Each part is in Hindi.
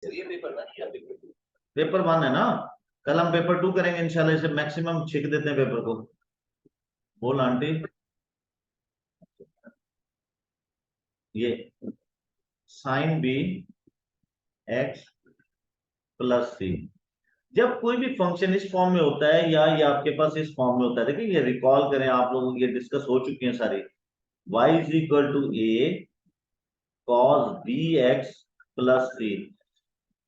ये पेपर 1 या पेपर 2? पेपर 1 है ना, कल हम पेपर 2 करेंगे इंशाल्लाह। इसे मैक्सिमम छिक देते हैं पेपर को। बोल आंटी। ये साइन बी एक्स प्लस सी, जब कोई भी फंक्शन इस फॉर्म में होता है या ये आपके पास इस फॉर्म में होता है, देखिए ये रिकॉल करें आप लोग, ये डिस्कस हो चुकी हैं सारी। y is equal to a cos b x plus c.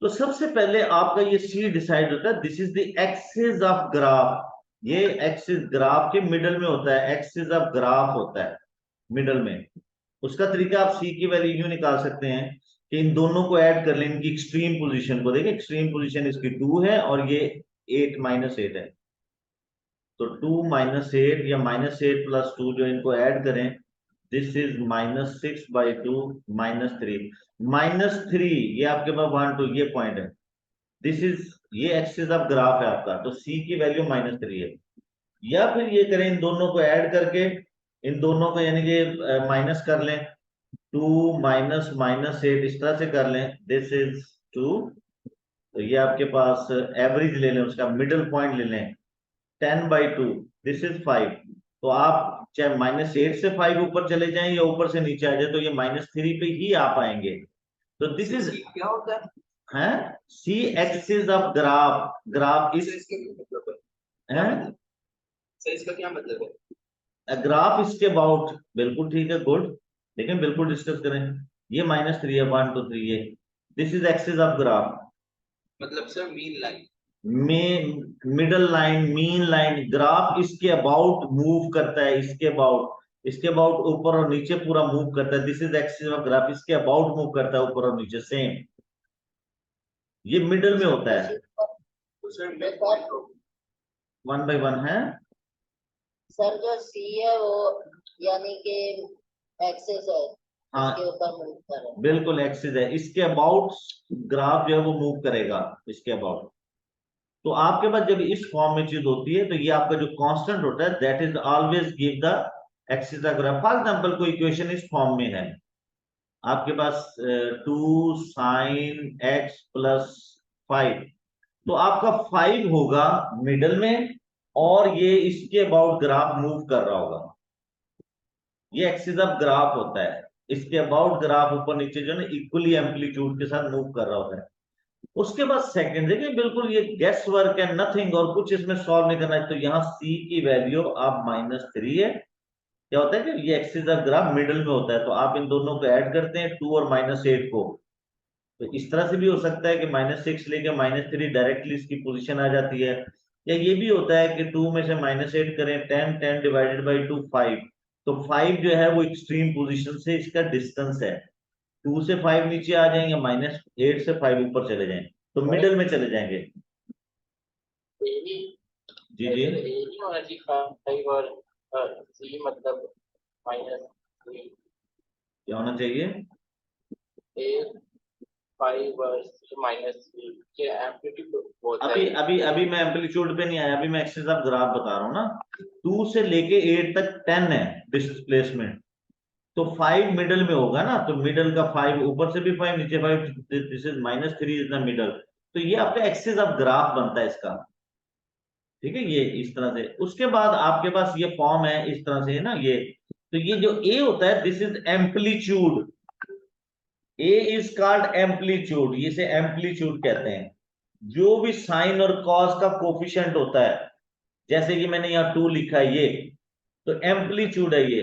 तो सबसे पहले आपका ये सी डिसाइड होता है, this is the axis of graph. ये एक्सिस ग्राफ के मिडल में होता है, एक्सिस ऑफ ग्राफ होता है मिडल में। उसका तरीका आप सी की वैल्यू यूं निकाल सकते हैं कि इन दोनों को ऐड कर लें, इनकी एक्सट्रीम पोजीशन को। देखिए एक्सट्रीम पोजीशन इसकी 2 है और ये 8 माइनस 8 है, तो 2 माइनस 8 या माइनस 8 प्लस 2 जो इनको ऐड करें, this is minus 6/2 minus 3। Minus 3 ये आपके पास 1 2 ये पॉइंट है, दिस इज ये एक्सिस ऑफ ग्राफ है आपका, तो सी की वैल्यू माइनस 3 है। या फिर ये करें, इन दोनों को ऐड करके इन दोनों को यानी कि माइनस कर लें, 2 माइनस माइनस 8 इस तरह से कर लें, दिस इज 2। तो ये आपके पास एवरेज ले लें, उसका मिडिल पॉइंट ले लें, 10/2 दिस इज 5। तो आप चाहे माइनस 8 से 5 ऊपर चले जाएं या ऊपर से नीचे आ जाए, तो ये माइनस 3 पे ही आ पाएंगे। तो दिस इज क्या होता है सी एक्सिस ऑफ ग्राफ। ग्राफ है? इस इसका क्या मतलब है है? सर इसका क्या मतलब है? ग्राफ इसके अबाउट, बिल्कुल ठीक है, गुड। लेकिन बिल्कुल डिस्कस करें, ये माइनस 3 है, 1 2 3 ये, this is axis of graph. मतलब sir mean line. Middle line, mean line, graph इसके अबाउट मूव करता है, इसके अबाउट ऊपर और नीचे पूरा मूव करता है, this is axis of graph. इसके अबाउट मूव करता है ऊपर और नीचे, सेम। ये मिडल में होता है, तो सर मैं 1/1 है। सर जो सी है वो यानी कि एक्सेस है, हाँ इसके ऊपर मूव कर रहा है। बिल्कुल एक्सिस है, इसके अबाउट ग्राफ जो है वो मूव करेगा, इसके अबाउट। तो आपके पास जब इस फॉर्म में चीज होती है, तो ये आपका जो कांस्टेंट होता है, that is always give the axis of graph. For example कोई इक्वेशन इस फॉर्म में है आपके पास, 2 साइन एक्स प्लस 5, तो आपका 5 होगा मिडल में और ये इसके अबाउट ग्राफ मूव कर रहा होगा। ये एक्सिस ऑफ ग्राफ होता है, इसके अबाउट ग्राफ ऊपर नीचे जो है ना इक्वली एम्पलीट्यूड के साथ मूव कर रहा होता है। उसके बाद सेकंड, देखिए बिल्कुल ये गेस वर्क है, नथिंग, और कुछ इसमें सॉल्व नहीं करना है। तो यहाँ सी की वैल्यू आप -3 है। क्या होता है कि ये एक्सिस ऑफ ग्राफ मिडल में होता है, तो आप इन दोनों को ऐड करते हैं, 2 और -8 को। तो इस तरह से भी हो सकता है कि -6 लेके -3 डायरेक्टली इसकी पोजीशन आ जाती है। या ये भी होता है कि 2 में से -8 करें, 10 10 डिवाइडेड बाई 2 5। तो 5 जो है वो एक्सट्रीम पोजीशन से इसका डिस्टेंस है, 2 से 5 नीचे आ जाएंगे, -8 से 5 ऊपर चले जाएं, तो मिडल में चले जाएंगे। जी जी नहीं होना चाहिए 5 और सी मतलब -3 क्या होना चाहिए? ए 5 और सी -3 के एम्पलीट्यूड होता अभी है। अभी अभी मैं एम्पलीट्यूड पे नहीं आया, अभी मैं एक्सिस ऑफ ग्राफ बता रहा हूँ ना। 2 से लेके 8 तक 10 है डिस्प्लेसमेंट, तो 5 मिडल में होगा ना, तो मिडल का 5, ऊपर से भी 5 नीचे 5, this is -3 is the middle. तो ये आपका एक्सिस ऑफ ग्राफ बनता है इसका, ठीक है, ये इस तरह से। उसके बाद आपके पास ये फॉर्म है इस तरह से, है ना ये। तो ये जो ए होता है, this is amplitude, A is called amplitude, इसे एम्पलीट्यूड कहते हैं। जो भी साइन और कॉस का कोफिशिएंट होता है, जैसे कि मैंने यहाँ 2 लिखा है ये, तो एम्पलीट्यूड है ये।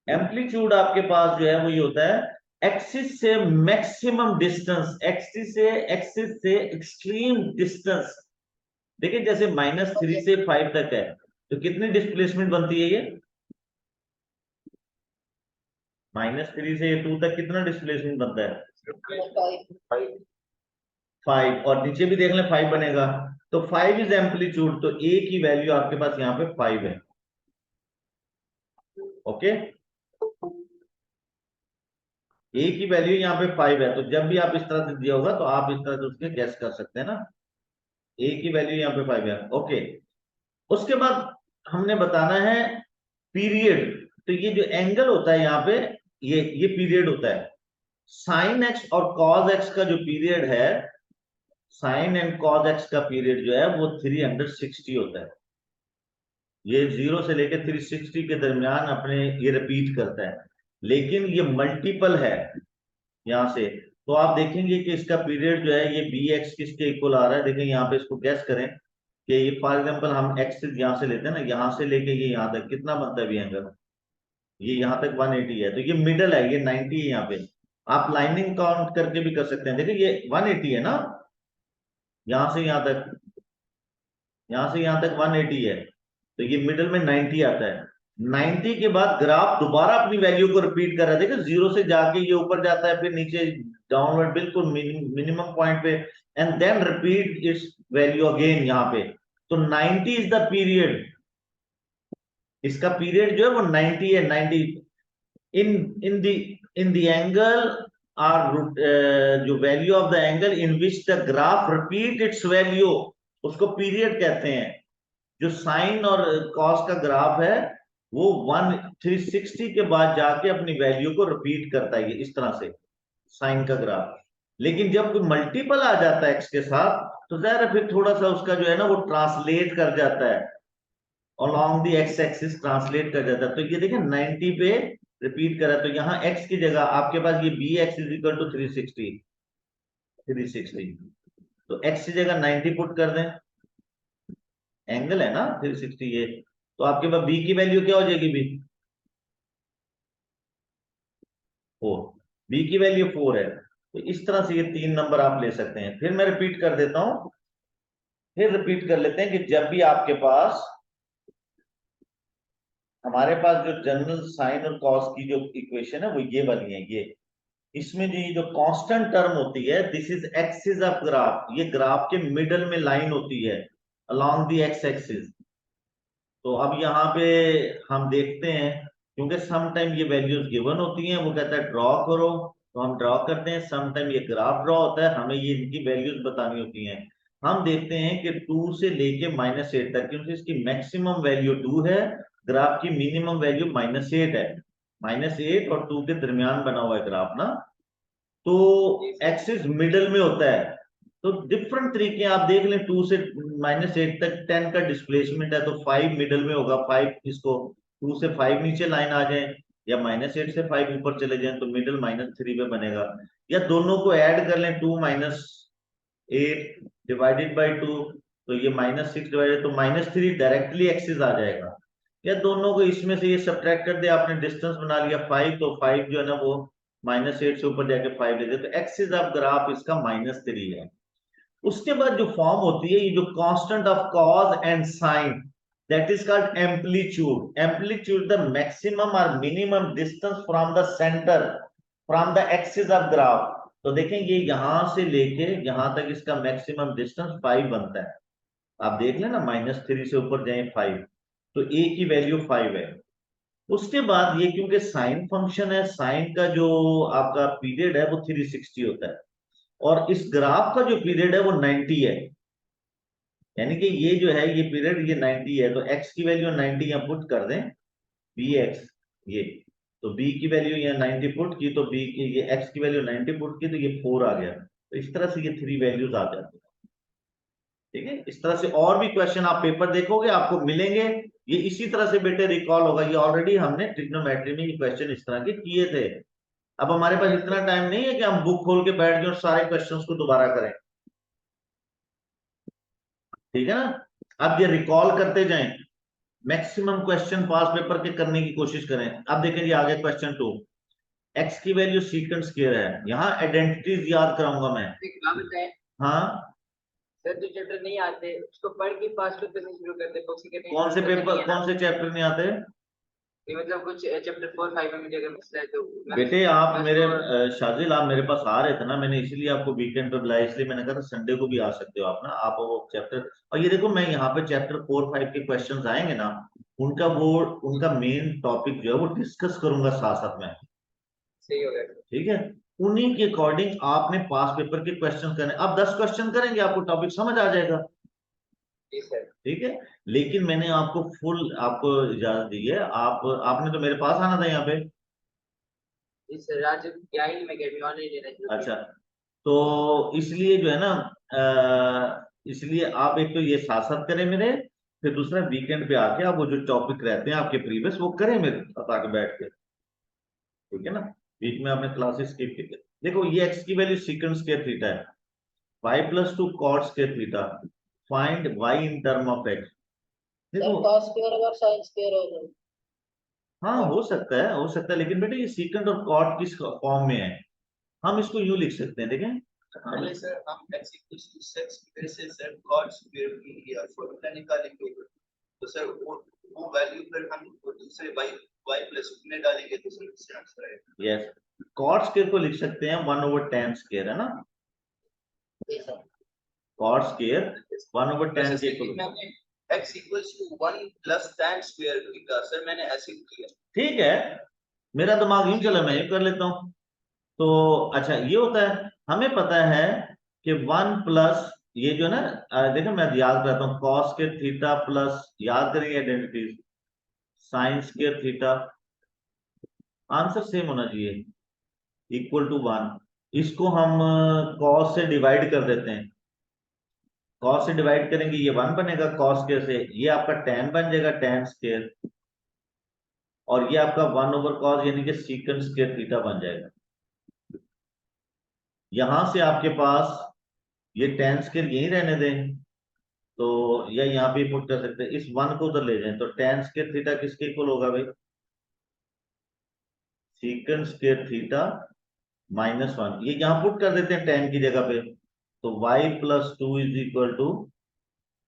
एम्पलीट्यूड आपके पास जो है वो ये होता है एक्सिस से मैक्सिमम डिस्टेंस, एक्सिस से एक्सट्रीम डिस्टेंस। देखिए जैसे -3 से 5 तक है, तो कितनी डिस्प्लेसमेंट बनती है ये? -3 से 2 तक कितना डिस्प्लेसमेंट बनता है? 5, और नीचे भी देख लें 5 बनेगा, तो 5 इज एम्पलीट्यूड। तो ए की वैल्यू आपके पास यहाँ पे 5 है। ओके, ए की वैल्यू यहाँ पे 5 है, तो जब भी आप इस तरह से दिया होगा तो आप इस तरह से उसके गैस कर सकते हैं ना। ए की वैल्यू यहाँ पे 5 है। ओके, उसके बाद हमने बताना है पीरियड। तो ये जो एंगल होता है यहाँ पे, ये पीरियड होता है। साइन एक्स और कॉज एक्स का जो पीरियड है, साइन एंड कॉज एक्स का पीरियड जो है वो 360 होता है। ये 0 से लेकर 360 के दरमियान अपने ये रिपीट करता है, लेकिन ये मल्टीपल है यहां से। तो आप देखेंगे कि इसका पीरियड जो है ये बी एक्स किसके इक्वल आ रहा है। देखें यहाँ पे, इसको गैस करें कि ये फॉर एग्जांपल हम एक्स यहाँ से लेते हैं ना, यहाँ से लेके ये यहाँ तक कितना बनता है बी एंगल, ये यहाँ तक 180 है, तो ये मिडल है, ये 90 है यहाँ पे। आप लाइनिंग काउंट करके भी कर सकते हैं। देखिए ये 180 है ना, यहाँ से यहाँ तक, यहाँ से यहाँ तक 180 है, तो ये मिडल में 90 आता है। 90 के बाद ग्राफ दोबारा अपनी वैल्यू को रिपीट कर रहा है। देखिए 0 से जाके ये ऊपर जाता है, फिर नीचे डाउनवर्ड बिल्कुल मिनिमम पॉइंट पे, and then repeat its value again यहाँ पे। तो 90 इज द पीरियड, इसका पीरियड जो है वो 90 है। 90 इन द एंगल आर जो value of the angle in which the graph repeat its value, उसको पीरियड कहते हैं। जो साइन और कॉस का ग्राफ है वो 360 के बाद जाके अपनी वैल्यू को रिपीट करता है, ये इस तरह से साइन का ग्राफ। लेकिन जब कोई मल्टीपल आ जाता है एक्स के साथ, तो जाहिर है फिर थोड़ा सा उसका जो है ना वो ट्रांसलेट कर जाता है, along the x axis translate कर जाता है। तो ये देखिए 90 पे रिपीट करा, तो यहाँ x की जगह आपके पास ये b x is equal to 360, तो x की जगह 90 पुट कर दें, एंगल है ना 360 ये, तो आपके पास b की वैल्यू क्या हो जाएगी, b 4, b की वैल्यू 4 है। तो इस तरह से ये 3 नंबर आप ले सकते हैं। फिर मैं रिपीट कर देता हूं, फिर रिपीट कर लेते हैं कि जब भी आपके पास, हमारे पास जो जनरल साइन और कॉस की जो इक्वेशन है वो ये वाली है, ये इसमें जो कांस्टेंट टर्म होती है, this is axis of graph, ये ग्राफ के मिडल में लाइन होती है अलोंग द एक्स एक्सिस। तो अब यहाँ पे हम देखते हैं, क्योंकि सम टाइम ये वैल्यूज गिवन होती हैं, वो कहता है ड्रॉ करो, तो हम ड्रॉ करते हैं। सम टाइम ये ग्राफ ड्रॉ होता है, हमें ये इनकी वैल्यूज बतानी होती हैं। हम देखते हैं कि 2 से लेके -8 तक, क्योंकि इसकी मैक्सिमम वैल्यू 2 है, ग्राफ की मिनिमम वैल्यू -8 है। -8 और 2 के दरमियान बना हुआ है ग्राफ ना, तो एक्सिस मिडल में होता है। तो डिफरेंट तरीके आप देख लें, 2 से -8 तक 10 का डिस्प्लेसमेंट है, तो 5 मिडल में होगा, 5 इसको 2 से 5 नीचे लाइन आ जाए, या -8 से 5 ऊपर चले जाएं तो मिडल -3 पे बनेगा। या दोनों को ऐड कर लें, 2 -8 डिवाइडेड बाई 2, तो ये -6 डिवाइडेड, तो -3 डायरेक्टली एक्सिस आ जाएगा। या दोनों को इसमें से ये सब्ट्रैक्ट कर दे, आपने डिस्टेंस बना लिया 5, तो 5 जो है ना वो -8 से ऊपर जाके 5 ले जाए, तो एक्सिस ऑफ ग्राफ इसका -3 है। उसके बाद जो फॉर्म होती है, ये जो constant of cos and sine, that is called amplitude. Amplitude the maximum और minimum distance from the centre from the axis of graph. तो देखें ये यहां से लेके यहां तक इसका मैक्सिमम डिस्टेंस 5 बनता है। आप देख लें ना, -3 से ऊपर जाए 5, तो a की वैल्यू 5 है। उसके बाद ये क्योंकि साइन फंक्शन है, साइन का जो आपका पीरियड है वो 360 होता है, और इस ग्राफ का जो पीरियड है वो 90 है। यानी कि ये जो है ये पीरियड ये 90 है, तो x की वैल्यू 90 यहाँ पुट कर दें, bx ये, तो b की वैल्यू यहाँ 90 पुट की, तो b की ये x की वैल्यू 90 पुट की, तो ये 4 आ गया। तो इस तरह से ये 3 वैल्यूज आ जाती है। ठीक है, इस तरह से और भी क्वेश्चन आप पेपर देखोगे आपको मिलेंगे, ये इसी तरह से बेटे रिकॉल होगा। ये ऑलरेडी हमने ट्रिग्नोमेट्री में ये क्वेश्चन इस तरह के किए थे। अब हमारे पास इतना टाइम नहीं है कि हम बुक खोल के बैठ जाए और सारे क्वेश्चंस को दोबारा करें, ठीक है ना। अब ये रिकॉल करते जाएं, मैक्सिमम क्वेश्चन पास पेपर के करने की कोशिश करें। अब देखें जी आगे क्वेश्चन 2, एक्स की वैल्यू सीकेंट स्क्वायर है, यहाँ आइडेंटिटीज याद कराऊंगा मैं। हाँ, सर जो चैप्टर नहीं आते उसको पढ़ के पास पेपर से शुरू करते हैं। कौन से पेपर, कौन से चैप्टर नहीं आते? ये मतलब कुछ चैप्टर 4-5 में मुझे अगर मसला है तो बेटे आप मेरे शाजिल आप मेरे पास आ रहे थे ना, मैंने इसलिए आपको वीकेंड पे बुलाया, इसलिए मैंने कहा था संडे को भी आ सकते हो आप ना, आप वो चैप्टर। और ये देखो मैं यहाँ पे चैप्टर 4-5 के क्वेश्चंस आएंगे ना, उनका वो उनका मेन टॉपिक जो है वो डिस्कस करूंगा साथ साथ में। सही हो गया, ठीक है, उन्हीं के अकॉर्डिंग आपने पास पेपर के क्वेश्चन करने। अब 10 क्वेश्चन करेंगे, आपको टॉपिक समझ आ जाएगा। ठीक है, लेकिन मैंने आपको फुल आपको इजाजत दी है, आप आपने तो मेरे पास आना था यहाँ पे। इस राज्य ज्ञान में गेट ऑनलाइन लेना चाहिए। अच्छा, तो इसलिए जो है ना इसलिए आप एक तो ये साथ साथ करें मेरे, फिर दूसरा वीकेंड पे आके आप वो जो टॉपिक रहते हैं आपके प्रीवियस वो करें मेरे साथ आके बैठ के, ठीक है ना। बीच में आपने क्लासेस स्किप की। देखो ये एक्स की वैल्यू सीकेंड स्क्वायर थीटा है, y plus 2 cot square theta, find y in term of x। Sir देखो cos स्क्वायर अगर sin स्क्वायर हो जाए हाँ हो सकता है, लेकिन बेटा ये सीकेंड और कॉट किस फॉर्म में है, हम इसको यूं लिख सकते हैं, देखें। पहले सर हम x इक्वल्स टू सेक्स फिर से सर cot स्क्वायर की फॉर्मूला निकालेंगे, तो सर वो वैल्यू पर हम दूसरे y प्लस में डालेंगे तो सर इससे आंसर आएगा। यस, कॉट स्क्वायर को लिख सकते हैं 1/tan स्क्वायर, है ना। जी सर कॉट स्क्वायर 1/tan के इक्वल, मैंने x equals to 1 plus tan square theta sir मैंने ऐसे किया। ठीक है, मेरा दिमाग यूं चला, मैं यूं कर लेता हूं। तो अच्छा ये होता है, हमें पता है कि 1 प्लस ये जो ना देखो मैं याद करता हूँ, कॉस के थीटा प्लस, याद करेंगे identities, sine square theta, answer same होना चाहिए, इक्वल टू 1। इसको हम कॉस से डिवाइड कर देते हैं, कॉस से डिवाइड करेंगे ये 1 बनेगा, कॉस स्क्वायर से ये आपका tan बन जाएगा, tan स्क्वायर, और ये आपका 1/cos यानी कि सीकेंड स्क्वायर थीटा बन जाएगा। यहां से आपके पास ये tan स्क्वायर यहीं रहने दें, तो या यहाँ पे पुट कर सकते हैं, इस 1 को उधर ले जाएं, तो tan स्क्वायर थीटा किसके इक्वल होगा भाई, सीकेंड स्क्वायर थीटा -1, ये यहाँ पुट कर देते हैं tan की जगह पे, तो y plus 2 is equal to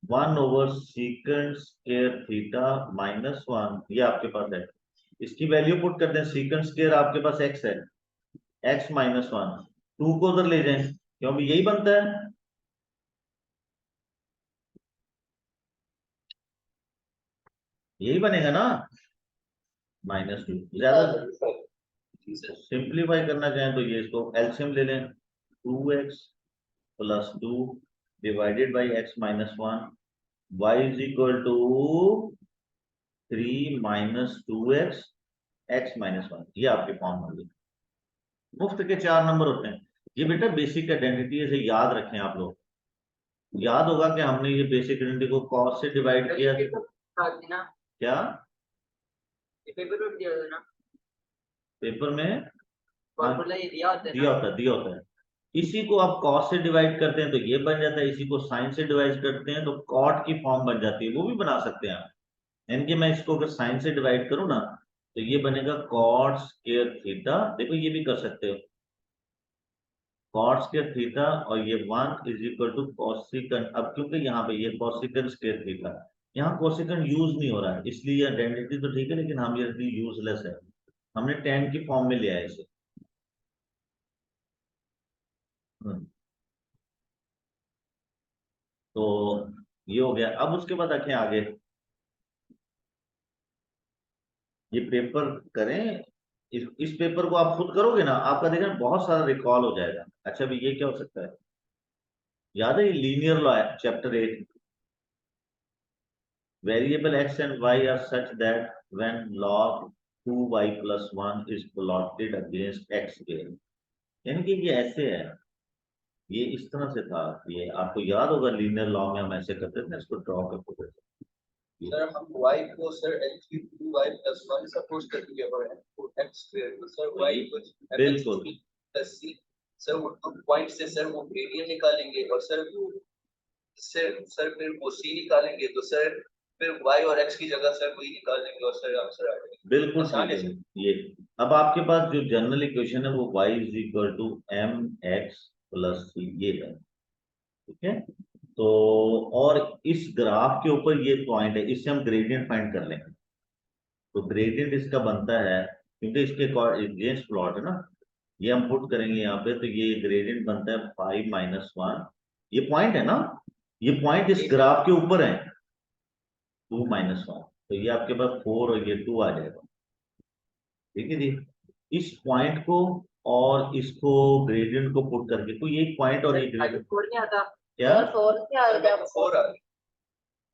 1/सीकेंड स्क्वायर थीटा -1, ये आपके पास है। इसकी वैल्यू पुट करते हैं, सीकेंड स्क्वायर आपके पास x है, x -1, 2 को उधर ले जाएं, क्योंकि यही बनता है, यही बनेगा ना, -2। ज्यादा सिंप्लीफाई करना चाहें तो ये इसको एलसीएम ले लें, 2x plus 2 divided by x -1, y is equal to 3 - 2x x -1, ये आपके फॉर्म होंगे। मुफ्त के 4 नंबर होते हैं ये बेटा, बेसिक आइडेंटिटी है, इसे याद रखें आप लोग। याद होगा कि हमने ये बेसिक आइडेंटिटी को cos से डिवाइड किया, ना क्या ये पेपर पे भी दिया था ना, पेपर में फॉर्मूला ये दिया होता है दिया ना। होता है, दिया होता है। इसी को आप cos से डिवाइड करते हैं तो ये बन जाता है, इसी को sin से डिवाइड करते हैं तो cot की फॉर्म बन जाती है, वो भी बना सकते हैं आप। यानी कि मैं इसको अगर sin से डिवाइड करूं ना तो ये बनेगा cot स्क्वायर थीटा, देखो ये भी कर सकते हो, cot स्क्वायर थीटा, और ये 1 इज इक्वल टू कोसिकेंड। अब क्योंकि यहाँ पे ये कोसिकेंड स्क्वायर थीटा, यहाँ कोसिकेंड यूज नहीं हो रहा है, इसलिए आइडेंटिटी तो ठीक है, लेकिन हम ये यूजलेस है, हमने tan की फॉर्म में लिया है इसे। तो ये हो गया। अब उसके बाद रखें आगे, ये पेपर करें, इस पेपर को आप खुद करोगे ना, आपका देखना बहुत सारा रिकॉल हो जाएगा। अच्छा भाई ये क्या हो सकता है, याद है ये लीनियर लॉ है, chapter 8, variable x and y are such that when log 2y + 1 is plotted against x square, यानी कि ये ऐसे है, ये इस तरह से था, ये आपको याद होगा लीनियर लॉ में हम ऐसे करते थे, इसको ड्रॉ करते थे। सर हम y को sir x to y plus 1 suppose कर दिया और x स्क्वायर तो सर y इक्वल्स टू बिल्कुल प्लस c, सर वो पॉइंट से सर वो ग्रेडियंट निकालेंगे और सर फिर वो c निकालेंगे, तो सर फिर y और x की जगह सर वही निकाल लेंगे और सर आंसर आ जाएगा। बिल्कुल आसान ठीक है है। ये अब आपके पास जो जनरल इक्वेशन है वो y is equal to mx plus c, ये है, ठीक है। तो और इस ग्राफ के ऊपर ये पॉइंट है, इससे हम ग्रेडियंट फाइंड कर लेंगे, तो ग्रेडियंट इसका बनता है, क्योंकि इसके अगेंस्ट प्लॉट है ना, ये हम पुट करेंगे यहाँ पे, तो ये ग्रेडियंट बनता है 5 - 1, ये पॉइंट है ना, ये पॉइंट इस ग्राफ के ऊपर है, 2 - 1, तो ये आपके पास 4 और ये 2 आ जाएगा, ठीक है जी। इस पॉइंट को और इसको ग्रेडियंट को पुट करके, तो ये एक पॉइंट और ये ग्रेडियंट कोड नहीं आता क्या, सर 4 से आएगा फोर आ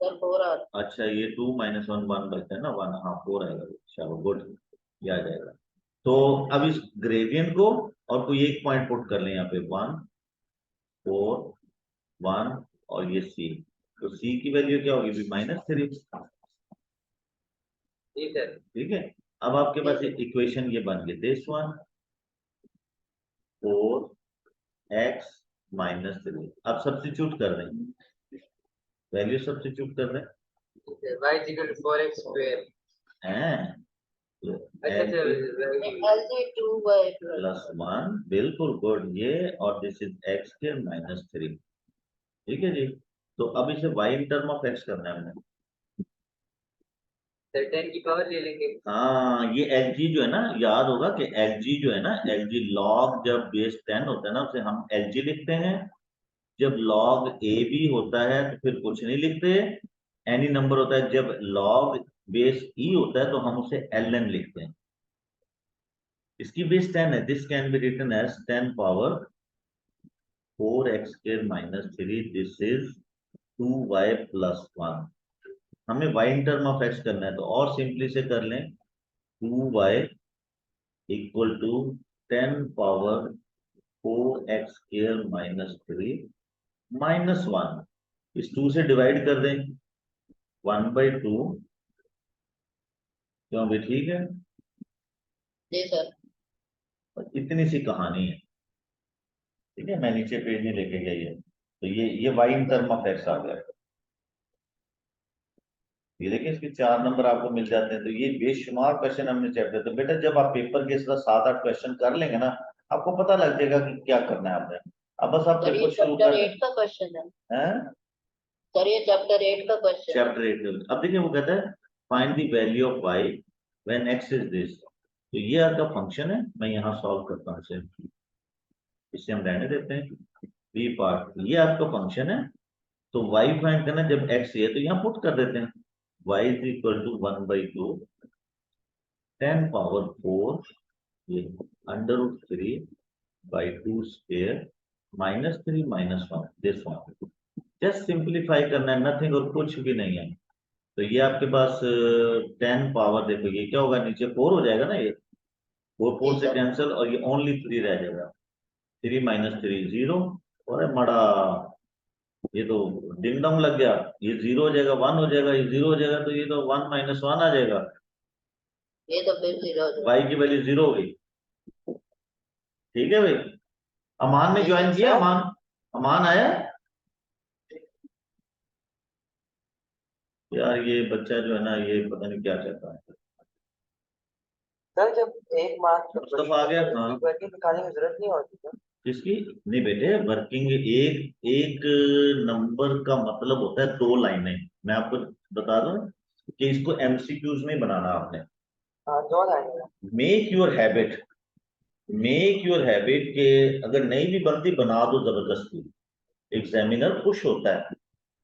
सर 4 आ अच्छा ये 2 - 1 1 बचता है ना, 1, हाँ 4 आएगा, चलो गुड, ये आ जाएगा। तो अब इस ग्रेडियंट को और कोई एक पॉइंट पुट कर लें यहाँ पे 1 4 1 और ये सी, तो सी की वैल्यू क्या होगी -3। जी सर। ठीक है, अब आपके पास इक्वेशन ये बन गई दिस वन 4x -3। अब सब्स्टिट्यूट कर रहे हैं, वैल्यू सब्स्टिट्यूट कर रहे y is equal to 4x square। हैं। अच्छा सर, LG 2y प्लस 1, बिल्कुल गुड, ये और दिस इज x² -3। ठीक है जी, तो अब इसे y in term of x करना है हमने। सर 10 की पावर ले लेंगे। हाँ, ये lg जो है ना, याद होगा कि lg जो है ना, lg log जब बेस 10 होता है ना उसे हम lg लिखते हैं, जब log a b होता है तो फिर कुछ नहीं लिखते, एनी नंबर होता है, जब log बेस e होता है तो हम उसे ln लिखते हैं। इसकी बेस 10 है, this can be written as 10 power 4x² -3, this is 2y + 1। हमें y in term of x करना है, तो और सिंपली से कर लें 2y = 10 पावर 4x² -3 -1। इस 2 से डिवाइड कर दें 1/2, क्यों भी ठीक है। जी सर। और इतनी सी कहानी है, ठीक है, मैं नीचे पेज नहीं लेके गई है, तो ये y in term of x आ गया। ये देखिए, इसके 4 नंबर आपको मिल जाते हैं। तो ये बेशुमार क्वेश्चन हमने चैप्टर, तो बेटा जब आप पेपर के इस तरह 7-8 क्वेश्चन कर लेंगे ना, आपको पता लग जाएगा कि क्या करना है आपने। अब बस आप सर ये पेपर शुरू चैप्टर कर 8 का क्वेश्चन है। हैं। सर ये चैप्टर 8 का क्वेश्चन है। चैप्टर 8। अब देखिए, वो कहता है find the value of y when x is this. तो ये आपका फंक्शन है, मैं यहाँ सॉल्व करता हूँ इसे हम रहने देते हैं बी पार्ट। ये आपका फंक्शन है, तो y फाइंड करना जब x है, तो यहाँ पुट कर देते हैं y = 1/2 10 पावर 4 ये √3/2 square -3 -1 this one. Just simplify करना है, नथिंग और कुछ भी नहीं है। तो ये आपके पास 10 पावर, देखो ये क्या होगा, नीचे 4 हो जाएगा ना, ये 4 से कैंसिल और ये ओनली 3 रह जाएगा। 3 - 3 0। और मड़ा, ये तो डिंग डोंग लग गया, ये 0 हो जाएगा, 1 हो जाएगा, ये 0 हो जाएगा, तो ये तो 1 - 1 आ जाएगा। ये तो फिर 0 हो y की वैल्यू 0 हो गई। ठीक है भाई, अमान ने ज्वाइन किया, अमान आया। यार ये बच्चा जो है ना, ये पता नहीं क्या चाहता है। सर जब एक मार्क्स मुस्तफा आ गया, हाँ। वर्किंग दिखाने की जरूरत नहीं होती सर। किसकी नहीं बेटे, वर्किंग एक एक नंबर का मतलब होता है 2 लाइनें। मैं आपको बता दूं कि इसको एमसीक्यूज में बनाना आपने। हाँ 2 लाइनें। मेक योर हैबिट के अगर नहीं भी बनती बना दो जबरदस्ती, एग्जामिनर खुश होता है।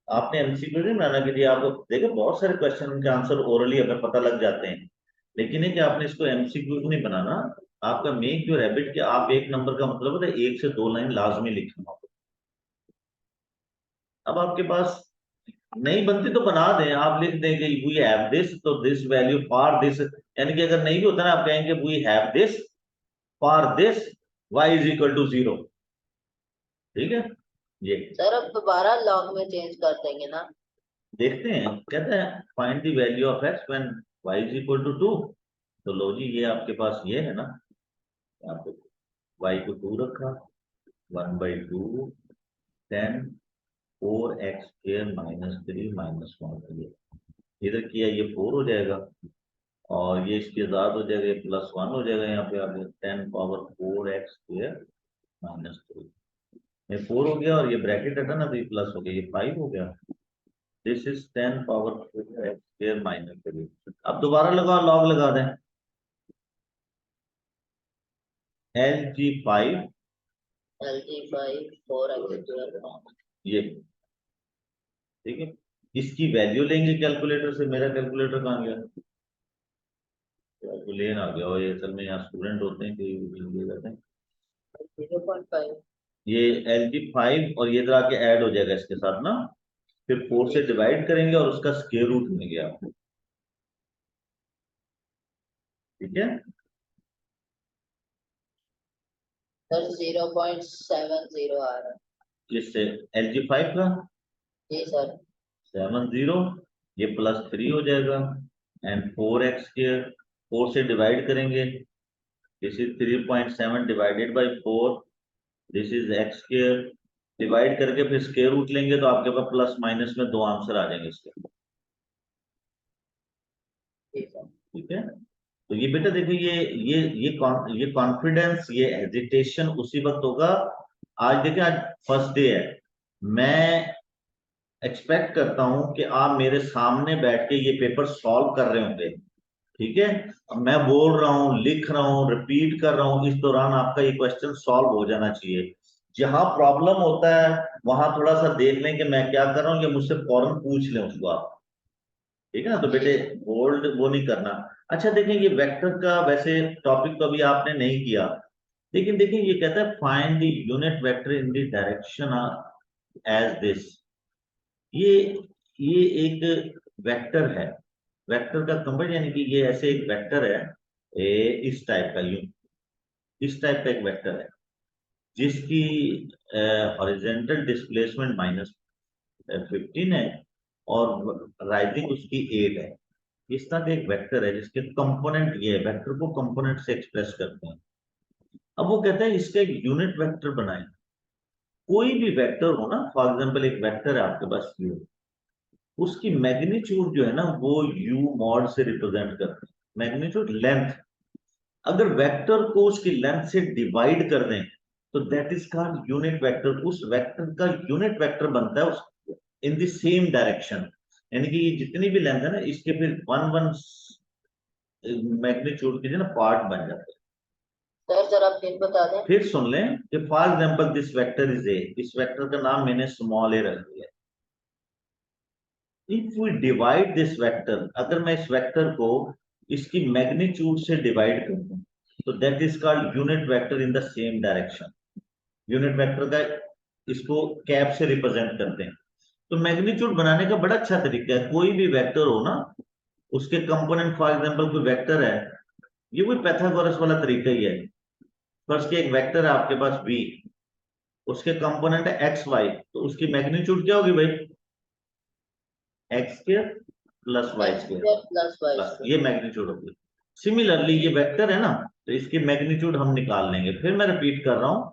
आपने एमसीक्यू नहीं बनाना कि जी आपको देखो बहुत सारे क्वेश्चन के आंसर ओरली हमें पता लग जाते हैं, लेकिन है कि आपने इसको एमसीक्यू नहीं बनाना। आपका मेक योर हैबिट कि आप एक नंबर का मतलब होता है 1 से 2 लाइन लाजमी लिखना। अब आपके पास नहीं बनती तो बना दें, आप लिख दें कि वी हैव दिस, तो दिस वैल्यू फॉर दिस, यानी कि अगर नहीं भी होता ना, आप कहेंगे we have this for this y = 0। ठीक है, ये सर अब दोबारा लॉग में चेंज कर देंगे ना। देखते हैं, कहते हैं find the value of x when y = 2। तो लो जी, ये आपके पास ये है ना, यहाँ पे y को 2 रखा, 1/2 10 4x² -3 -1, इधर किया ये 4 हो जाएगा, और ये इसके आजाद हो जाएगा, ये +1 हो जाएगा, यहाँ पे आगे 10 पावर 4x² -3 ये 4 हो गया, और ये ब्रैकेट हटा ना, तो ये प्लस हो गया, ये 5 हो गया। This is 10 power 4x² -3। अब दोबारा लगाओ, लॉग लगा दें LG5 LG5 4x²। ये, ठीक है, इसकी वैल्यू लेंगे कैलकुलेटर से। मेरा कैलकुलेटर कहाँ गया, कैलकुलेटर आ गया, और ये असल में यहाँ स्टूडेंट होते हैं कि ये करते हैं। 0.5। ये LG5 और ये इधर आके ऐड हो जाएगा इसके साथ ना, फिर 4 से डिवाइड करेंगे और उसका स्क्वायर रूट लेंगे आप। ठीक है, सर 0.70 आ रहा है। जिससे LG5 का जी सर। 70, ये +3 हो जाएगा, एंड 4x², 4 से डिवाइड करेंगे, this is 3.7 divided by 4, this is x², divide करके फिर स्क्वायर रूट लेंगे तो आपके पास प्लस माइनस में 2 आंसर आ जाएंगे इसके। जी सर। ठीक है, तो ये बेटा देखो ये कॉन्फिडेंस, ये हेजिटेशन उसी वक्त होगा। आज देखिए, आज फर्स्ट डे है, मैं एक्सपेक्ट करता हूं कि आप मेरे सामने बैठ के ये पेपर सॉल्व कर रहे होंगे। ठीक है, अब मैं बोल रहा हूँ, लिख रहा हूँ, रिपीट कर रहा हूँ, इस दौरान आपका ये क्वेश्चन सॉल्व हो जाना चाहिए। जहां प्रॉब्लम होता है वहां थोड़ा सा देख लें कि मैं क्या कर रहा हूँ, ये मुझसे फौरन पूछ लें उसको आप। ठीक है ना, तो बेटे बोल्ड वो नहीं करना। अच्छा देखें, ये वेक्टर का वैसे टॉपिक तो अभी आपने नहीं किया, लेकिन देखिए ये कहता है find the unit vector in the direction as this. ये ये एक वेक्टर है, वेक्टर का कंपेयर, यानी कि ये ऐसे एक वेक्टर है, इस टाइप का, यूं इस टाइप का एक वेक्टर है जिसकी हॉरिजॉन्टल डिस्प्लेसमेंट -15 है और राइजिंग उसकी 8 है। इस तरह का एक वेक्टर है जिसके कंपोनेंट ये है, वेक्टर को कंपोनेंट से एक्सप्रेस करते हैं। अब वो कहता है इसका एक यूनिट वेक्टर बनाए। कोई भी वेक्टर हो ना, फॉर एग्जांपल एक वेक्टर है आपके पास u, उसकी मैग्नीट्यूड जो है ना वो u मॉड से रिप्रेजेंट करते हैं, मैग्नीट्यूड लेंथ। अगर वेक्टर को उसकी लेंथ से डिवाइड कर दें तो that is called unit vector. उस वेक्टर का यूनिट वेक्टर बनता है उस इन द सेम डायरेक्शन, यानी कि ये जितनी भी लेंथ है ना इसके फिर 1 मैग्नीट्यूड के जो ना पार्ट बन जाते हैं। सर जरा फिर बता दें। फिर सुन लें कि for example this vector is a, इस वेक्टर का नाम मैंने स्मॉल ए रख दिया। If we divide this vector, अगर मैं इस वेक्टर को इसकी मैग्नीट्यूड से डिवाइड कर दूं तो that is called unit vector in the same direction. Unit vector का इसको कैप से रिप्रेजेंट करते हैं। तो मैग्नीट्यूड बनाने का बड़ा अच्छा तरीका है, कोई भी वेक्टर हो ना उसके कंपोनेंट, फॉर एग्जांपल कोई वेक्टर है, ये कोई पैथागोरस वाला तरीका ही है। फर्स्ट एक वेक्टर है आपके पास v, उसके कंपोनेंट है एक्स वाई, तो उसकी मैग्नीट्यूड क्या होगी भाई, x² + y², प्लस वाई बस ये मैग्नीट्यूड होगी। सिमिलरली ये वेक्टर है ना, तो इसकी मैग्नीट्यूड हम निकाल लेंगे। फिर मैं रिपीट कर रहा हूं,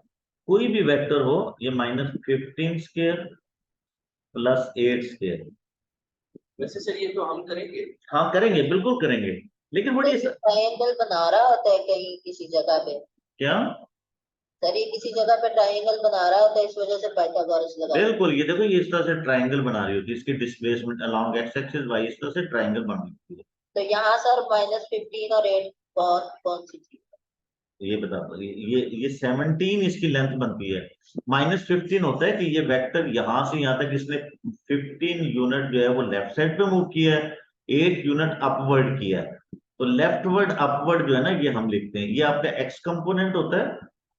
कोई भी वेक्टर हो, ये -15² + 8²। वैसे सर ये तो हम करेंगे। हाँ करेंगे, बिल्कुल करेंगे, लेकिन बड़ी ट्रायंगल बना रहा होता है कहीं किसी जगह पे। क्या सर ये किसी जगह पे ट्रायंगल बना रहा होता है, इस वजह से पाइथागोरस लगा। बिल्कुल, ये देखो ये इस तरह से ट्राइंगल बना रही होती है, इसकी displacement along x axis y, इस तरह से ट्राइंगल बन रही होती है। तो यहाँ सर -15 और 8 कौन कौन सी चीज? ये बता, ये 17 इसकी लेंथ बनती है। -15 होता है कि ये वेक्टर यहां से यहां तक इसने 15 यूनिट जो है वो लेफ्ट साइड पे मूव किया है, 8 यूनिट अपवर्ड किया है। तो लेफ्टवर्ड अपवर्ड जो है ना ये हम लिखते हैं, ये आपका एक्स कंपोनेंट होता है,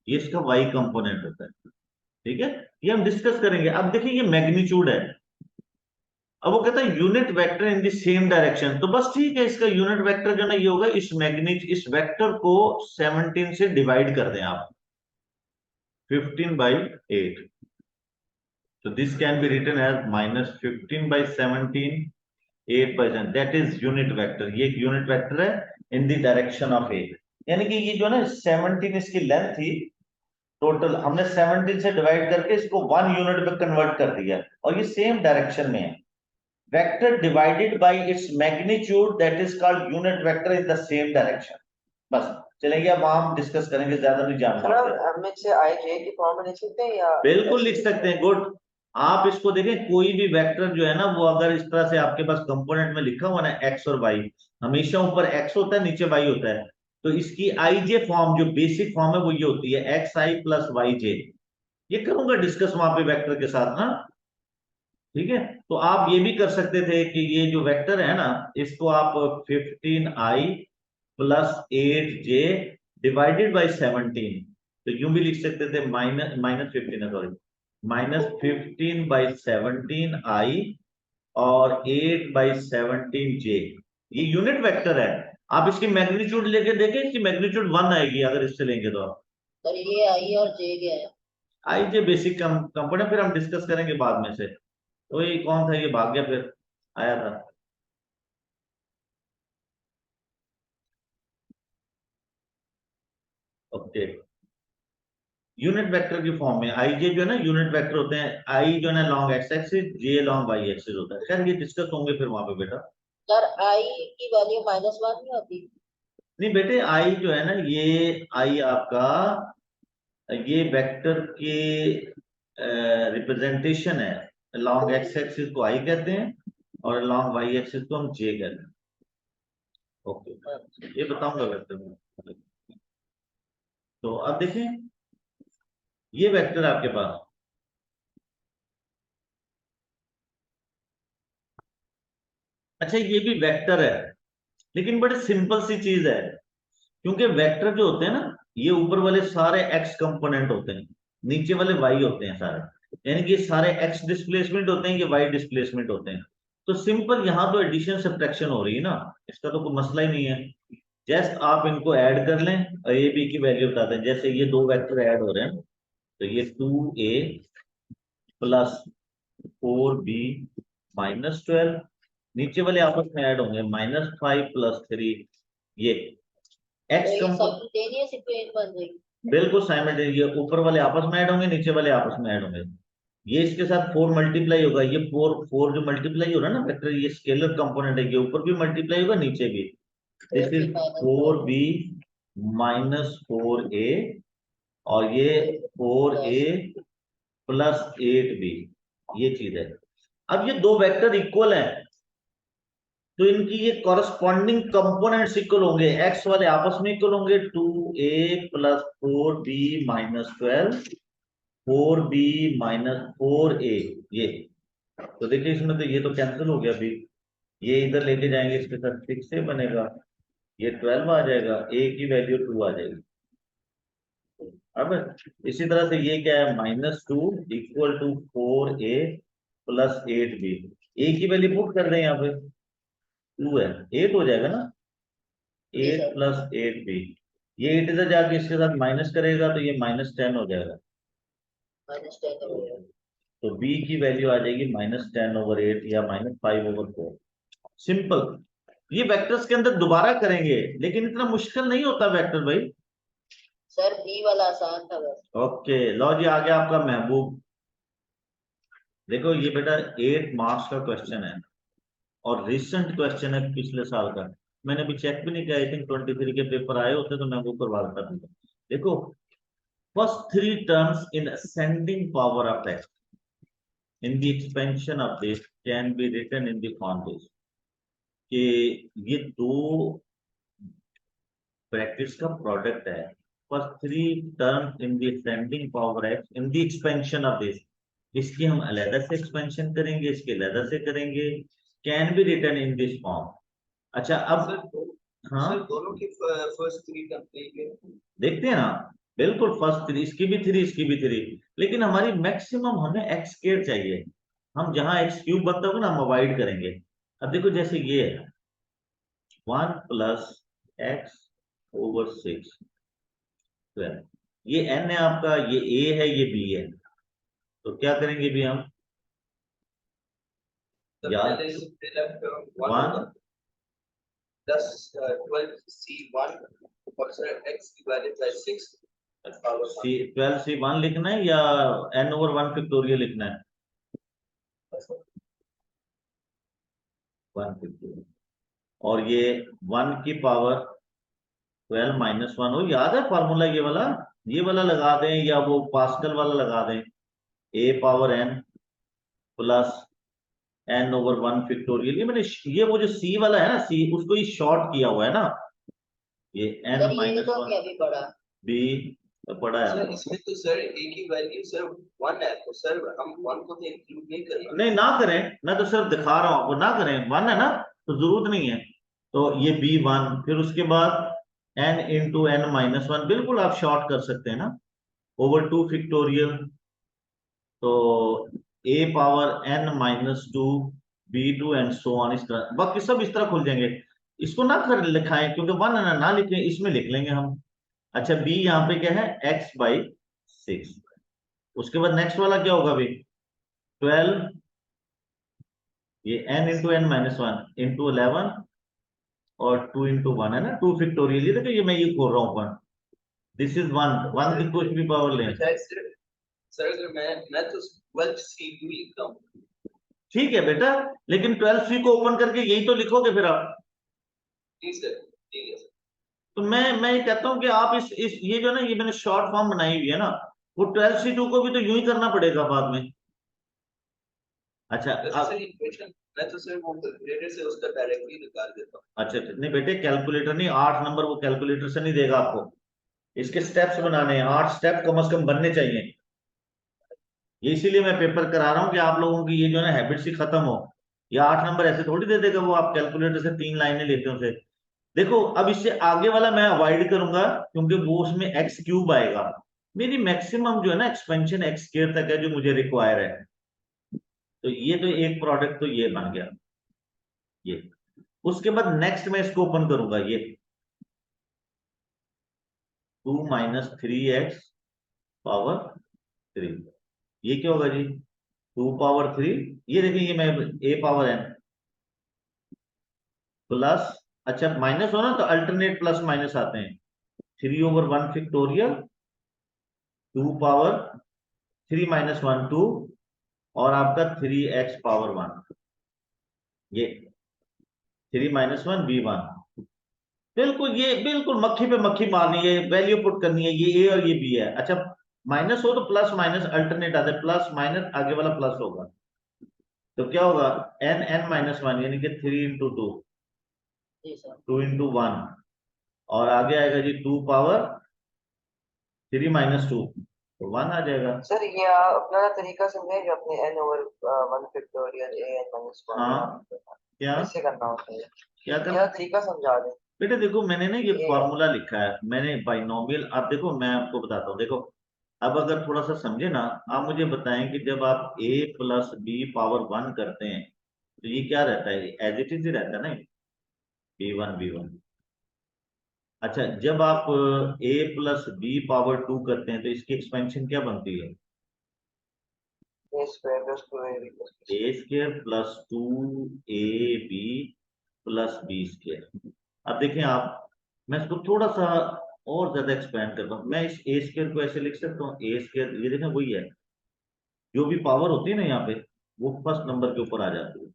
ये इसका वाई कंपोनेंट होता है। ठीक है, ये हम डिस्कस करेंगे। अब देखिए ये मैग्नीट्यूड है, अब वो कहता है unit vector in the same direction, तो बस ठीक है, इसका यूनिट वेक्टर जो ना ये होगा, इस वेक्टर को 17 से डिवाइड कर दें आप, 15/8, so this can be written as -15/17, 8/7, that is unit vector। ये एक यूनिट वेक्टर है इन द डायरेक्शन ऑफ 8, यानी कि ये जो ना 17 इसकी लेंथ थी टोटल, हमने 17 से डिवाइड करके इसको 1 यूनिट में कन्वर्ट कर दिया और ये सेम डायरेक्शन में है। Vector divided by its magnitude, that is called unit vector in the same direction। बस चलेंगे, अब हम डिस्कस करेंगे, ज्यादा नहीं जान पाते। हम इससे IJ की फॉर्म में लिख सकते हैं या बिल्कुल लिख सकते हैं, गुड। आप इसको देखें, कोई भी वेक्टर जो है ना वो अगर इस तरह से आपके पास कंपोनेंट में लिखा हुआ ना x और y, हमेशा ऊपर x होता है नीचे y होता है, तो इसकी IJ फॉर्म जो बेसिक फॉर्म है वो ये होती है xi + yj। ये करूंगा डिस्कस वहां पे वेक्टर के साथ ना। ठीक है, तो आप ये भी कर सकते थे कि ये जो वेक्टर है ना इसको आप 15i + 8j डिवाइडेड बाई 17, तो यूं भी लिख सकते थे, -15 सॉरी, -15/17i और 8/17j। ये यूनिट वेक्टर है। आप इसकी मैग्नीट्यूड लेके देखें, इसकी मैग्नीट्यूड 1 आएगी अगर इससे लेंगे तो आप। सर ये आई और जे क्या है? आई जे बेसिक कंपोनेंट, फिर हम डिस्कस करेंगे बाद में से। तो ये कौन था, ये भाग गया फिर आया था। ओके, यूनिट वेक्टर की फॉर्म में आई जे जो है ना यूनिट वेक्टर होते हैं। आई जो है ना लॉन्ग एक्स एक्सिस, जे लॉन्ग वाई एक्सिस होता है। खैर ये डिस्कस होंगे फिर वहां पे बेटा। सर आई की वैल्यू -1 नहीं होती? नहीं बेटे, आई जो है ना, ये आई आपका, ये वेक्टर के रिप्रेजेंटेशन है। लॉन्ग एक्स एक्सिस को आई कहते हैं और लॉन्ग वाई एक्सिस को हम जे कहते हैं। ओके, ये बताऊंगा वेक्टर में। तो अब देखें, ये वेक्टर आपके पास, अच्छा ये भी वेक्टर है लेकिन बड़ी सिंपल सी चीज है। क्योंकि वेक्टर जो होते हैं ना, ये ऊपर वाले सारे एक्स कंपोनेंट होते हैं, नीचे वाले वाई होते हैं सारे। यानी कि ये सारे एक्स डिस्प्लेसमेंट होते हैं, ये वाई डिस्प्लेसमेंट होते हैं। तो सिंपल यहाँ तो एडिशन सब्ट्रैक्शन हो रही है ना, इसका तो कोई मसला ही नहीं है। जस्ट आप इनको ऐड कर लें और ए बी की वैल्यू बता दें। जैसे ये दो वेक्टर ऐड हो रहे हैं, तो ये 2a प्लस 4b माइनस 12, नीचे वाले आपस में ऐड होंगे -5 प्लस 3। ये तो एक्स ये कंपोनेंट साइमल्टेनियस इक्वेशन बन जाएगी। बिल्कुल साइमल्टेनियस, ये ऊपर वाले आपस में ऐड होंगे, नीचे वाले आपस में ऐड होंगे। ये इसके साथ 4 मल्टीप्लाई होगा, ये 4 जो मल्टीप्लाई हो रहा है ना वेक्टर, ये स्केलर कंपोनेंट है, ये ऊपर भी मल्टीप्लाई होगा नीचे भी। This is 4b minus 4a और ये 4a प्लस 8b, ये चीज है। अब ये दो वेक्टर इक्वल हैं, तो इनकी ये कॉरस्पॉन्डिंग कंपोनेंट्स इक्वल होंगे। एक्स वाले आपस में इक्वल होंगे, 2a plus 4b minus 12, 4b minus 4a। ये तो देखिए, इसमें तो ये तो कैंसिल हो गया अभी, ये इधर लेके जाएंगे, इसके साथ 6a बनेगा, ये 12 आ जाएगा, a की वैल्यू 2 आ जाएगी। अब इसी तरह से ये क्या है, -2 equal to 4a plus 8b। a की वैल्यू पुट कर दें, यहाँ पे 2 है, 8 हो जाएगा ना, 8 प्लस 8b। ये 8 इधर जाके इसके साथ माइनस करेगा तो ये -10 हो जाएगा। -10 हो जाएगा। तो b की वैल्यू आ जाएगी -10/8 या -5/4। सिंपल। ये वेक्टर्स के अंदर दोबारा करेंगे, लेकिन इतना मुश्किल नहीं होता वेक्टर भाई। सर बी वाला आसान था बस। ओके, लो जी, आ गया आपका महबूब। देखो ये बेटा 8 मार्क्स का क्वेश्चन है और रिसेंट क्वेश्चन है पिछले साल का। मैंने अभी चेक भी नहीं किया, आई थिंक 23 के पेपर आए होते तो मैं वो करवा देता था। देखो, first 3 terms in ascending power of x in the expansion of this can be written in the form this, कि ये दो ब्रैकेट्स का प्रोडक्ट है। First 3 terms in the ascending power x in the expansion of this, इसकी हम अलग से एक्सपेंशन करेंगे, इसके अलग से करेंगे, can be written in this form. अच्छा अब हाँ सर दोनों की फर्स्ट 3 टर्म लेंगे। देखते हैं ना, बिल्कुल फर्स्ट 3, इसकी भी 3, इसकी भी 3, लेकिन हमारी मैक्सिमम हमें एक्स स्क्वायर चाहिए। हम जहां एक्स क्यूब बनता होगा ना, हम अवॉइड करेंगे। अब देखो जैसे ये है 1 प्लस एक्स ओवर 6, ये n है आपका, ये a है, ये b है। तो क्या करेंगे भी हम, यार 1 प्लस 12c1 और sir x divided by 6 12c1 लिखना है या n/1 फैक्टोरियल लिखना है? 1 फैक्टोरियल, और ये 1 की पावर 12 माइनस 1 हो, याद है फॉर्मूला ये वाला लगा दें या वो पास्कल वाला लगा दें, a power n plus n/1 factorial. ये मैंने ये वो जो c वाला है ना, c उसको ही शॉर्ट किया हुआ है ना, ये n सर ये माइनस तो 1 क्या भी पढ़ा। b पड़ा है। सर इसमें तो सर a की वैल्यू सर 1 है, तो सर हम 1 को तो इंक्लूड नहीं करेंगे। नहीं ना करें, मैं तो सिर्फ दिखा रहा हूं आपको, ना करें, 1 है ना तो जरूरत नहीं है। तो ये b1, फिर उसके बाद n इंटू n माइनस 1, बिल्कुल आप शॉर्ट कर सकते हैं ना, ओवर 2 फैक्टोरियल। तो a power n minus 2 b2 and so on, इस तरह बाकी सब इस तरह खुल जाएंगे। इसको ना कर लिखाएं क्योंकि 1 है ना लिखें, इसमें लिख लेंगे हम। अच्छा बी यहाँ पे क्या है x/6। उसके बाद नेक्स्ट वाला क्या होगा अभी 12, ये n into n minus 1 into 11 और 2 इंटू 1 है ना, 2 फैक्टोरियल। ये देखो ये मैं ये खोल रहा हूँ, दिस इज 1 की कुछ भी पावर लें। अच्छा सर अगर मैं तो 12 सी क्यों लिख रहा हूँ? ठीक है बेटा, लेकिन 12C को ओपन करके यही तो लिखोगे फिर आप। जी सर, ठीक है सर। तो मैं ये कहता हूँ कि आप इस ये जो ना ये मैंने शॉर्ट फॉर्म बनाई हुई है ना, वो 12C2 को भी तो यूं ही करना पड़ेगा बाद में। अच्छा वैसे सर ये क्वेश्चन मैं तो सिर्फ वो कैलकुलेटर से उसका डायरेक्टली निकाल देता हूँ। अच्छा नहीं बेटे, कैलकुलेटर नहीं, 8 नंबर वो कैलकुलेटर से नहीं देगा आपको, इसके स्टेप्स बनाने हैं, 8 स्टेप कम से कम बनने चाहिए। ये इसीलिए मैं पेपर करा रहा हूँ कि आप लोगों की ये जो है ना हैबिट सी खत्म हो। या 8 नंबर ऐसे थोड़ी दे देगा वो, आप कैलकुलेटर से 3 लाइनें लेते हो उसे। देखो अब इससे आगे वाला मैं अवॉइड करूंगा क्योंकि वो उसमें एक्स क्यूब आएगा। मेरी मैक्सिमम जो है ना एक्सपेंशन एक्स स्क्वायर तक है जो मुझे रिक्वायर है। तो ये तो एक प्रोडक्ट तो ये बन गया ये। उसके बाद नेक्स्ट मैं इसको ओपन करूंगा, ये 2 माइनस 3x पावर 3। ये क्या होगा जी 2 पावर 3। ये देखिए ये मैं a पावर n प्लस, अच्छा माइनस हो ना तो अल्टरनेट प्लस माइनस आते हैं, 3/1 फैक्टोरियल 2 पावर 3 माइनस 1 2 और आपका 3x पावर 1, ये 3 माइनस 1 b1। बिल्कुल ये बिल्कुल मक्खी पे मक्खी मारनी है, वैल्यू पुट करनी है, ये a और ये b है। अच्छा माइनस हो तो प्लस माइनस अल्टरनेट आता है, प्लस माइनस आगे वाला प्लस होगा। तो क्या होगा n माइनस 1 यानी कि 3 इंटू 2, जी सर। 2 इंटू 1 और आगे आएगा जी 2 पावर 3 माइनस 2 तो 1 आ जाएगा। सर ये आप अपना तरीका समझे जो अपने n over 1 factorial a n minus 1 हाँ क्या कैसे करना होता है, क्या कर क्या तरीका समझा दें। बेटे देखो मैंने ना ये ये फॉर्मूला लिखा है मैंने बाइनोमियल। आप देखो मैं आपको बताता हूँ, देखो अब अगर थोड़ा सा समझे ना, आप मुझे बताएं कि जब आप a प्लस बी पावर 1 करते हैं तो ये क्या रहता है, एज इट इज ही रहता है ना b1 अच्छा जब आप a प्लस बी पावर 2 करते हैं तो इसकी एक्सपेंशन क्या बनती है a square plus 2ab plus a square plus 2ab plus b square. अब देखें आप, मैं इसको थोड़ा सा और ज्यादा एक्सपेंड करता हूँ। मैं इस ए स्क्वायर को ऐसे लिख सकता हूँ, ए स्क्वायर ये देखें वही है, जो भी पावर होती है ना यहाँ पे वो फर्स्ट नंबर के ऊपर आ जाती है,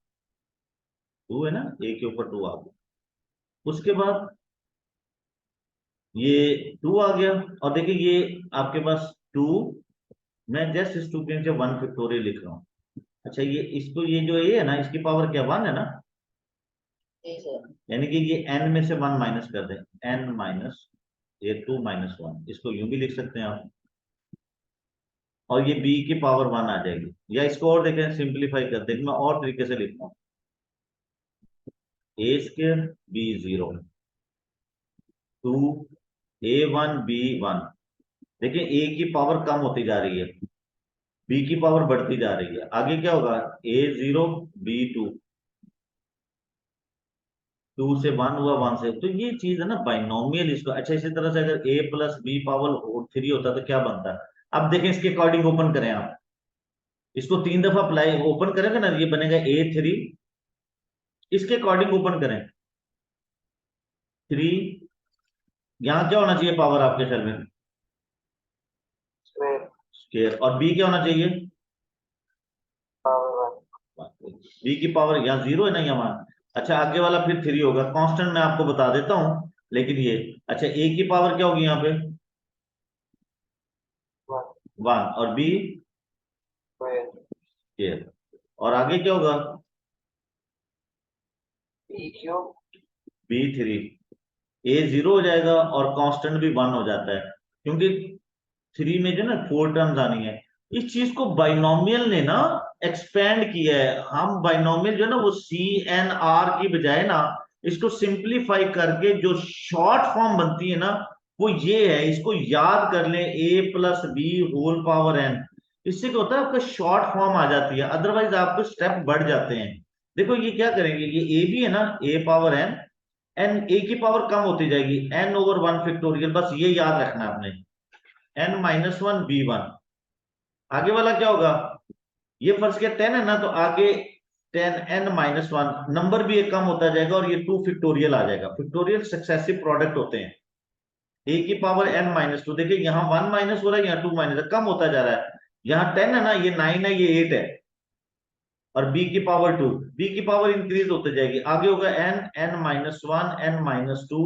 2 है ना, ए के ऊपर 2 आ गया। उसके बाद ये 2 आ गया और देखिए ये आपके पास 2, मैं जस्ट इस 2 के नीचे 1 फैक्टोरियल लिख रहा हूँ। अच्छा ये इसको ये जो ए है ना इसकी पावर क्या 1 है ना, जी सर। यानी कि ये n में से 1 माइनस कर दें, n माइनस ये 2 माइनस 1, इसको यूं भी लिख सकते हैं आप। और ये b की पावर 1 आ जाएगी, या इसको और देखें सिंप्लीफाई कर दें, मैं और तरीके से लिखता हूँ a square b 0 2 a1 b1। देखिए a की पावर कम होती जा रही है, b की पावर बढ़ती जा रही है, आगे क्या होगा a0 b2, 2 से 1 हुआ 1 से, तो ये चीज है ना बाइनोमियल इसको। अच्छा इसी तरह से अगर a प्लस बी पावर 3 होता तो क्या बनता है, अब देखें इसके अकॉर्डिंग ओपन करें आप, इसको 3 दफा अप्लाई ओपन करेंगे ना ये बनेगा a3, इसके अकॉर्डिंग ओपन करें 3, यहाँ क्या होना चाहिए पावर आपके ख्याल में स्क्वायर स्क्वायर, और b क्या होना चाहिए पावर 1 b की पावर यहाँ 0 है ना यहाँ 1। अच्छा आगे वाला फिर 3 होगा, कांस्टेंट मैं आपको बता देता हूँ लेकिन ये। अच्छा a की पावर क्या होगी यहाँ पे 1 और b स्क्वायर स्क्वायर, और आगे क्या होगा b क्यूब b3, a 0 हो जाएगा और कांस्टेंट भी 1 हो जाता है क्योंकि 3 में जो ना 4 टर्म्स आनी है। इस चीज को बाइनोमियल ने ना एक्सपेंड किया है, हम बाइनोमियल जो है ना वो CNR की बजाय ना इसको सिंप्लीफाई करके जो शॉर्ट फॉर्म बनती है ना वो ये है, इसको याद कर लें a plus b whole power n। इससे क्या होता है आपका शॉर्ट फॉर्म आ जाती है, अदरवाइज आपको स्टेप बढ़ जाते हैं। देखो ये क्या करेंगे, ये a भी है ना a power n n a की पावर कम होती जाएगी, एन ओवर 1 फैक्टोरियल, बस ये याद रखना है आपने, n minus one b one. आगे वाला क्या होगा, ये फर्स्ट के 10 है ना, तो आगे 10 एन माइनस वन, नंबर भी एक कम होता जाएगा और ये 2 फैक्टोरियल आ जाएगा। फैक्टोरियल सक्सेसिव प्रोडक्ट होते हैं। ए की पावर एन माइनस टू, देखिए यहाँ 1 माइनस हो रहा है, यहाँ 2 माइनस, कम होता जा रहा है। यहाँ 10 है ना, ये 9 है, ये 8 है, और बी की पावर 2, बी की पावर इंक्रीज होते जाएगी। आगे होगा n n minus one n minus two,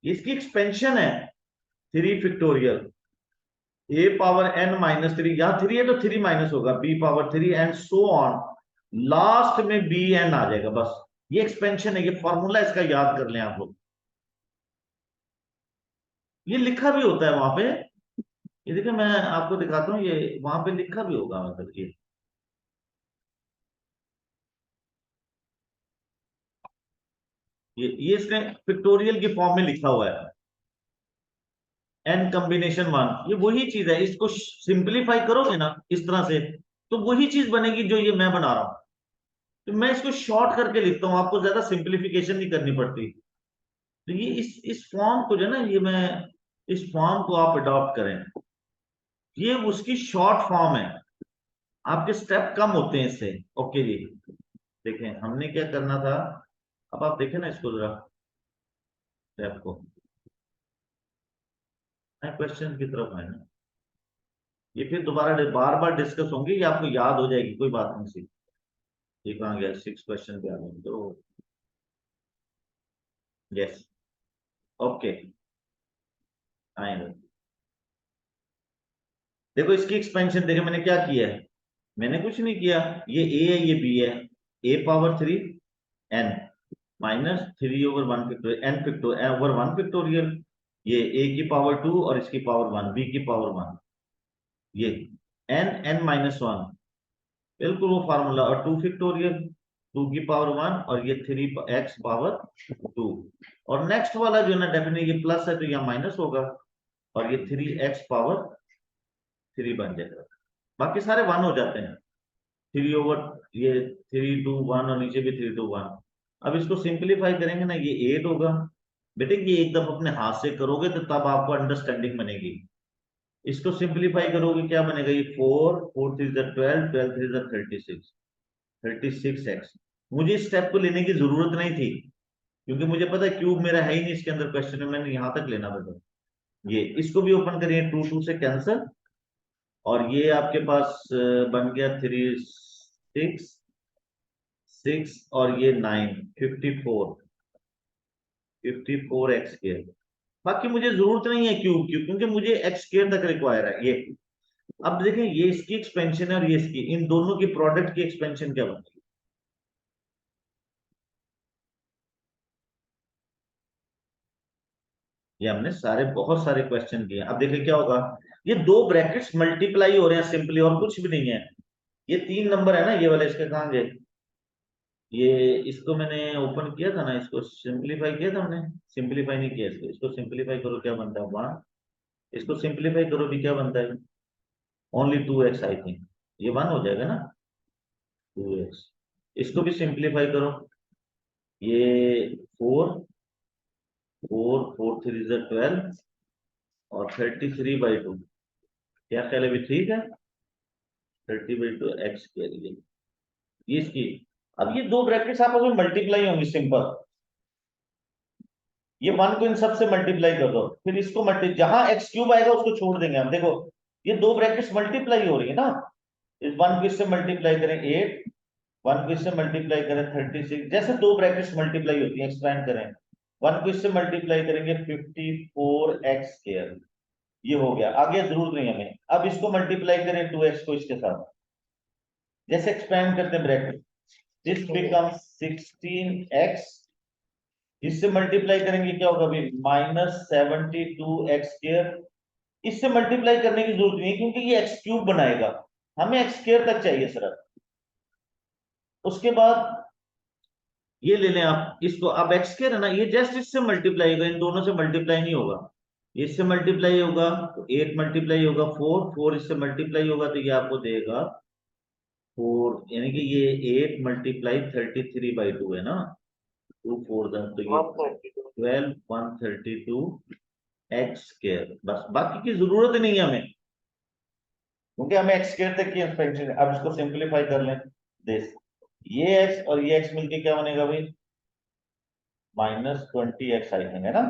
इसकी एक्सपेंशन है 3 factorial, a power n minus three, यहां 3 है तो 3 माइनस होगा, b power 3 and so on, last में बी एन आ जाएगा। बस ये एक्सपेंशन है, ये फॉर्मूला इसका याद कर लें आप लोग। ये लिखा भी होता है वहां पे, ये देखिए मैं आपको दिखाता हूँ, ये वहां पे लिखा भी होगा, मतलब ये इसने पिक्टोरियल की फॉर्म में लिखा हुआ है, एन कॉम्बिनेशन वन, ये वही चीज है। इसको सिंप्लीफाई करोगे ना इस तरह से, तो वही चीज बनेगी जो ये मैं बना रहा हूं। तो मैं इसको शॉर्ट करके लिखता हूं, आपको ज्यादा सिंप्लीफिकेशन नहीं करनी पड़ती। तो ये इस फॉर्म को जो है ना, ये मैं इस फॉर्म को आप अडॉप्ट करें, ये उसकी शॉर्ट फॉर्म है, आपके स्टेप कम होते हैं इससे। ओके जी, देखें हमने क्या करना था, अब आप देखें ना इसको जरा, स्टेप को क्वेश्चन की तरफ आए ना, ये फिर दोबारा बार बार डिस्कस होंगे, ये आपको याद हो जाएगी, कोई बात नहीं सी। ये कहाँ गया, 6 क्वेश्चन पे आ गए तो, यस ओके आएंगे। देखो इसकी एक्सपेंशन देखो मैंने क्या किया है, मैंने कुछ नहीं किया, ये ए है ये बी है, a power 3 n minus 3 over 1 factorial, n factorial over 1 factorial, ये ए की पावर 2 और इसकी पावर 1, बी की पावर 1, ये एन एन माइनस वन, बिल्कुल वो फार्मूला, और 2 फैक्टोरियल 2 की पावर 1 और ये 3 एक्स पावर 2, और नेक्स्ट वाला जो है ना डेफिनेटली ये प्लस है तो यहाँ माइनस होगा, और ये 3 एक्स पावर 3 बन जाएगा। बाकी सारे 1 हो जाते हैं, 3 ओवर ये 3 2 1 और नीचे भी 3 2 1। अब इसको सिंप्लीफाई करेंगे ना, ये 8 होगा। बेटे ये एकदम अपने हाथ से करोगे तो तब आपको अंडरस्टैंडिंग बनेगी। इसको सिंप्लीफाई करोगे क्या बनेगा, ये 4 4 3 12 12 3 36 36 एक्स। मुझे इस स्टेप को लेने की जरूरत नहीं थी, क्योंकि मुझे पता है क्यूब मेरा है ही नहीं इसके अंदर क्वेश्चन में, मैंने यहां तक लेना बेटा। ये इसको भी ओपन करिए, 2 2 से कैंसिल, और ये आपके पास बन गया 3 6 6 और ये 9 54 54 एक्स स्क्वायर। बाकी मुझे जरूरत नहीं है क्यूब की, क्योंकि मुझे एक्स स्क्वायर तक रिक्वायर है ये। अब देखें ये इसकी एक्सपेंशन है और ये इसकी, इन दोनों की प्रोडक्ट की एक्सपेंशन क्या बनेगी, ये हमने सारे बहुत सारे क्वेश्चन किए। अब देखिए क्या होगा, ये 2 ब्रैकेट्स मल्टीप्लाई हो रहे हैं सिंपली, और कुछ भी नहीं है। ये 3 नंबर है ना, ये वाले इसके कहां गए, ये इसको मैंने ओपन किया था ना, इसको सिंप्लीफाई किया था हमने, सिंप्लीफाई नहीं किया इसको, इसको सिंप्लीफाई करो क्या बनता है 1, इसको सिंप्लीफाई करो भी क्या बनता है, ओनली 2x आई थिंक, ये 1 हो जाएगा ना, 2x। इसको भी सिंप्लीफाई करो, ये 4 4 4 3 12 और 33/2, क्या ख्याल है भी ठीक है, 30/2 एक्स के लिए ये इसकी। अब ये 2 ब्रैकेट्स आपस में मल्टीप्लाई होंगी सिंपल, ये 1 को इन सब से मल्टीप्लाई कर दो, फिर इसको मल्टी जहां एक्स क्यूब आएगा उसको छोड़ देंगे हम। देखो ये 2 ब्रैकेट्स मल्टीप्लाई हो रही है ना, इस 1 को इससे मल्टीप्लाई करें 8, 1 को इससे मल्टीप्लाई करें 36, जैसे 2 ब्रैकेट्स मल्टीप्लाई होती है, एक्सपेंड करें, 1 को इससे मल्टीप्लाई करेंगे 54 एक्स स्क्वायर, ये हो गया, आगे जरूरत नहीं हमें। अब इसको मल्टीप्लाई करें 2x को इसके साथ, जैसे एक्सपेंड करते हैं ब्रैकेट, दिस बिकम्स 16x, इससे मल्टीप्लाई करेंगे क्या होगा अभी, -72x स्क्वायर। इससे मल्टीप्लाई करने की जरूरत नहीं है, क्योंकि ये एक्स क्यूब बनाएगा, हमें एक्स स्क्वायर तक चाहिए सिर्फ। उसके बाद ये ले लें आप इसको, अब एक्स स्क्वायर है ना, ये जस्ट इससे मल्टीप्लाई होगा, इन दोनों से मल्टीप्लाई नहीं होगा, इससे मल्टीप्लाई होगा तो 8 मल्टीप्लाई होगा 4 4, इससे मल्टीप्लाई होगा तो ये आपको देगा 4, यानी कि ये 8 मल्टीप्लाई 33/2 है ना, 2 4 तो ये 132 12 132 एक्स स्क्वायर, बस बाकी की जरूरत ही नहीं है हमें, क्योंकि हमें एक्स स्क्वायर तक की एक्सपेंशन। अब इसको सिंपलीफाई कर लें, दिस ये एक्स और ये एक्स मिलके क्या बनेगा भाई, -20x आई है ना।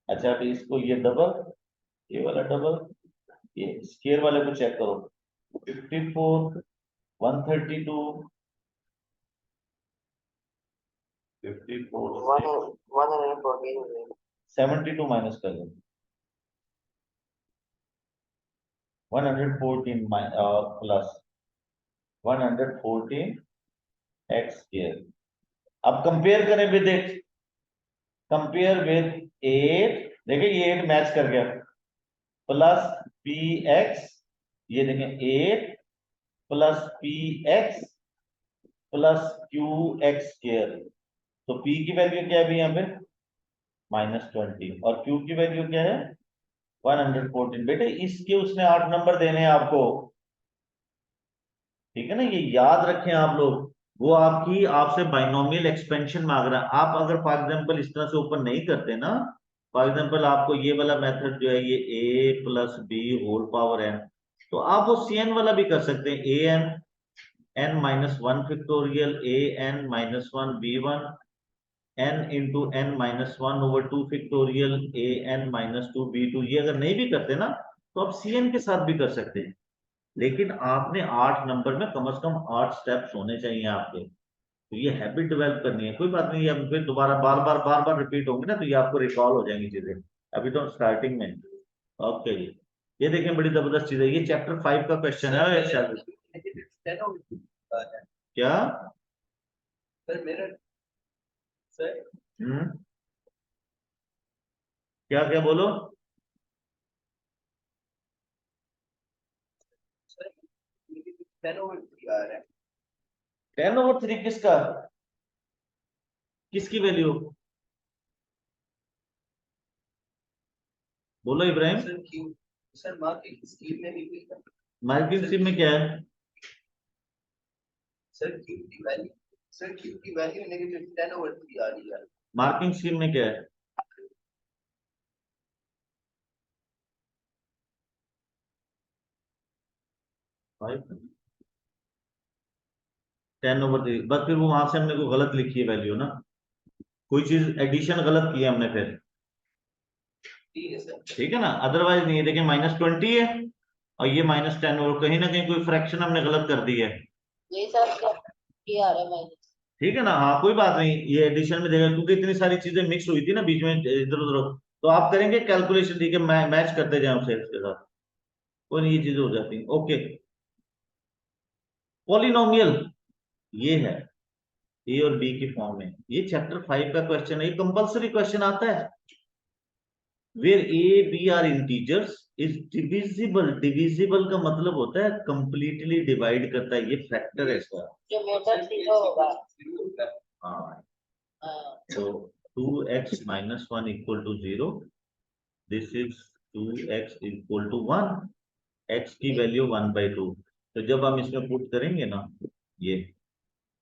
अच्छा अभी इसको ये डबल, ये वाला डबल, ये स्क्वायर वाले को चेक करो, 54 132 54 114 72 माइनस कर लो, 114 प्लस 114 एक्स स्क्वायर। अब कंपेयर करें विद इट, कंपेयर विद 8, देखिए ये 8 मैच कर गया, प्लस पी एक्स, ये देखें 8 plus P x plus Q x square. तो पी की वैल्यू क्या है अभी यहाँ पे -20 और क्यू की वैल्यू क्या है 114। बेटे इसके उसने 8 नंबर देने हैं आपको, ठीक है ना, ये याद रखें आप लोग। वो आपकी आपसे बाइनोमियल एक्सपेंशन मांग रहा है। आप अगर फॉर एग्जांपल इस तरह से ओपन नहीं करते ना, फॉर एग्जांपल आपको ये वाला मेथड जो है ये a plus b whole power n, तो आप वो cn वाला भी कर सकते हैं, n-1 factorial an-1 b1 n into n-1/2 factorial an-2 b2। ये अगर नहीं भी करते ना तो आप cn के साथ भी कर सकते हैं, लेकिन आपने 8 नंबर में कम से कम 8 स्टेप्स होने चाहिए आपके। तो ये हैबिट डेवलप करनी है, कोई बात नहीं, अब फिर दोबारा बार बार रिपीट होंगे ना तो ये आपको रिकॉल हो जाएंगी चीजें, अभी तो स्टार्टिंग में। ओके जी, ये देखें बड़ी जबरदस्त चीज है, ये चैप्टर 5 का क्वेश्चन है शायद। क्या सर मेरा सर क्या क्या बोलो, सर 10/3 आ रहा है। 10/3 किसका, किसकी वैल्यू बोलो Ibrahim. Sir Q, sir marking scheme में भी हुई है। मार्किंग स्कीम में क्या है, सर क्यू की वैल्यू, सर क्यू की वैल्यू -10/3 आ रही है। मार्किंग स्कीम में क्या है, भाई 10/3, बस फिर वो वहां से हमने को गलत लिखी है वैल्यू ना, कोई चीज एडिशन गलत की है हमने फिर, ठीक है सर। ठीक है ना, अदरवाइज नहीं है। देखिए -20 है और ये -10, और कहीं ना कहीं कोई फ्रैक्शन हमने गलत कर दी है, ये सर क्या आ रहा है माइनस, ठीक है ना। हाँ कोई बात नहीं, ये एडिशन में देगा क्योंकि इतनी सारी चीजें मिक्स हुई थी ना बीच में इधर उधर, तो आप करेंगे कैलकुलेशन, ठीक है, मैच करते जाए उसे इसके साथ, कोई नहीं, ये चीजें हो जाती हैं। ओके, पॉलिनोमियल ये है ए और बी की फॉर्म में, ये चैप्टर 5 का क्वेश्चन है, ये कंपल्सरी क्वेश्चन आता है। Where a b are integers is divisible, divisible का मतलब होता है कंप्लीटली डिवाइड करता है, ये फैक्टर है इसका। जो मेथड सीखा होगा। हाँ, हाँ, so 2x minus 1 equal to 0, this is 2x equal to 1, x की वैल्यू 1/2, तो जब हम इसमें पुट करेंगे ना ये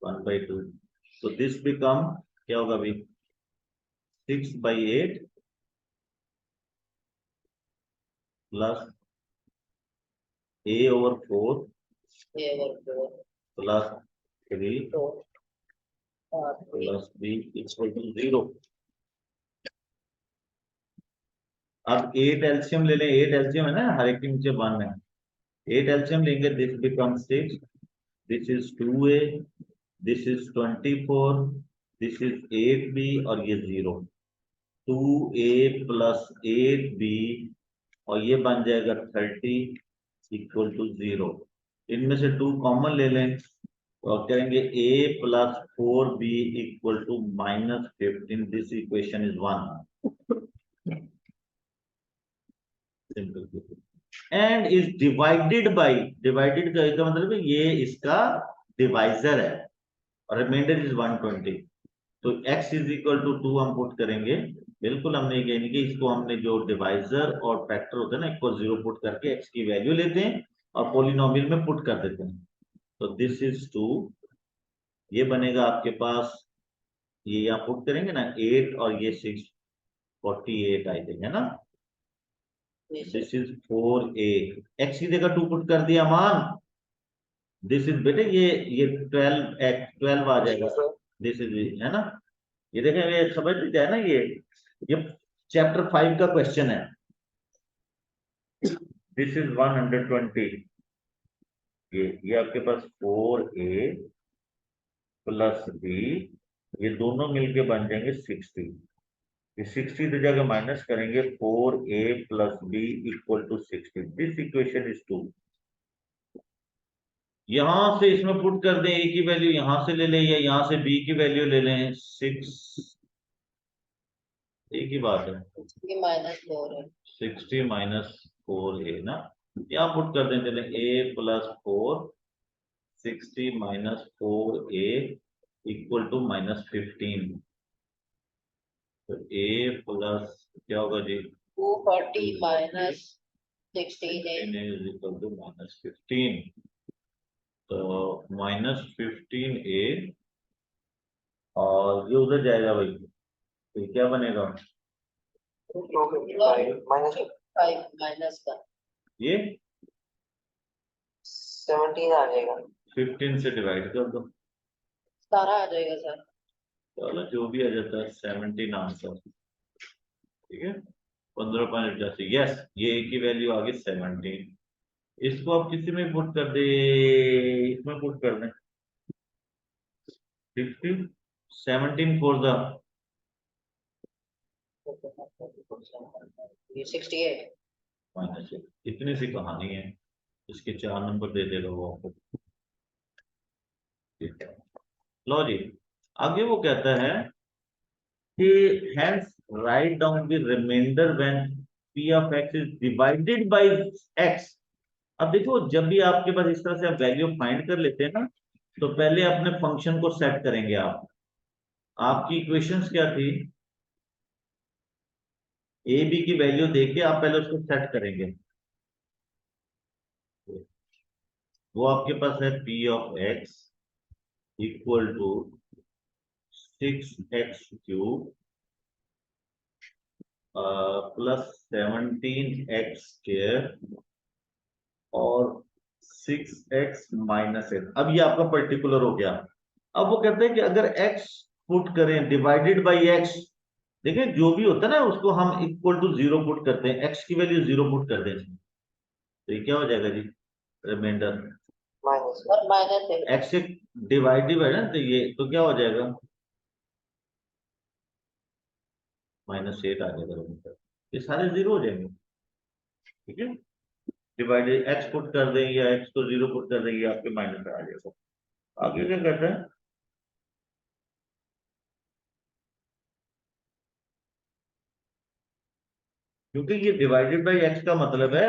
1/2, तो दिस बिकम क्या होगा अभी 6/8 प्लस a/4 ये अगर प्लस 3 तो हाँ, प्लस b इक्वल टू 0। अब 8 एलसीएम ले लें, 8 एलसीएम है ना, हर एक के नीचे 1 है, 8 एलसीएम लेंगे, this become 6, this is 2a, this is 24, this is 8b और ये 0, 2a प्लस 8b और ये बन जाएगा 30 इक्वल टू 0। इनमें से 2 कॉमन ले लें और करेंगे a plus 4b equal to -15, this equation is 1, simple. And is divided by, divided का मतलब है ये इसका डिवाइजर है और रिमाइंडर इज 120, तो x इज इक्वल टू 2 हम पुट करेंगे, बिल्कुल हमने ये नहीं कि इसको हमने जो डिवाइजर और फैक्टर होता है ना इसको 0 पुट करके x की वैल्यू लेते हैं और पॉलिनोमियल में पुट कर देते हैं, तो दिस इज 2, ये बनेगा आपके पास ये यहाँ पुट करेंगे ना 8 और ये 648 आई थिंक है ना। दिस इज 4a, x की जगह 2 पुट कर दिया मान। दिस इज बेटे ये 12 आ जाएगा। दिस इज है ना, ये देखें ये समझ लीजिए है ना, ये चैप्टर 5 का क्वेश्चन है। दिस इज 120, ये आपके पास 4a प्लस b, ये दोनों मिलके बन जाएंगे 60। ये 60 की जगह माइनस करेंगे 4a plus b equal to 60। This equation is 2। यहां से इसमें पुट कर दें, a की वैल्यू यहां से ले लें या यहां से b की वैल्यू ले लें, 6 एक ही बात है, -4 है। 60 माइनस 4a ना, यहाँ पुट कर दें चले a plus 4, 60 minus 4a equal to -15। तो a प्लस क्या होगा जी, 240 माइनस 16 है। Is equal to -15। तो -15a और ये उधर जाएगा भाई, तो ये क्या बनेगा, 255 माइनस 5 माइनस का ये 17 आ जाएगा। 15 से डिवाइड कर दो, सारा आ जाएगा सर। चलो जो भी आ जाता है 17 आंसर, ठीक है। 15.85, यस, ये a की वैल्यू आ गई 17। इसको आप किसी में पुट कर दे, इसमें पुट कर दें 50, 17 फॉर द ये 68 माइनस, इतनी सी कहानी है, इसके 4 नंबर दे देगा वो आपको। ठीक है, लो जी, आगे वो कहता है कि hence write down the remainder when p of x is divided by x। अब देखो जब भी आपके पास इस तरह से आप वैल्यू फाइंड कर लेते हैं ना, तो पहले अपने फंक्शन को सेट करेंगे आप। आपकी इक्वेशंस क्या थी, ए बी की वैल्यू देके आप पहले उसको सेट करेंगे। वो आपके पास है p of x equal to 6x³ plus 17x² और 6x माइनस x। अब ये आपका पर्टिकुलर हो गया। अब वो कहते हैं कि अगर x पुट करें डिवाइडेड बाई x, देखिए जो भी होता है ना उसको हम इक्वल टू 0 पुट करते हैं, x की वैल्यू 0 पुट कर दें इसमें, तो ये क्या हो जाएगा जी, रिमाइंडर माइनस और माइनस है। x से डिवाइडेड है ना, तो ये तो क्या हो जाएगा -8 आ जाएगा रिमाइंडर, ये सारे 0 हो जाएंगे, ठीक है। डिवाइडेड x पुट कर दें या x को 0 पुट कर देंगे, आपके माइनस आ जाएगा। आगे क्या कहते हैं, क्योंकि ये डिवाइडेड बाई x का मतलब है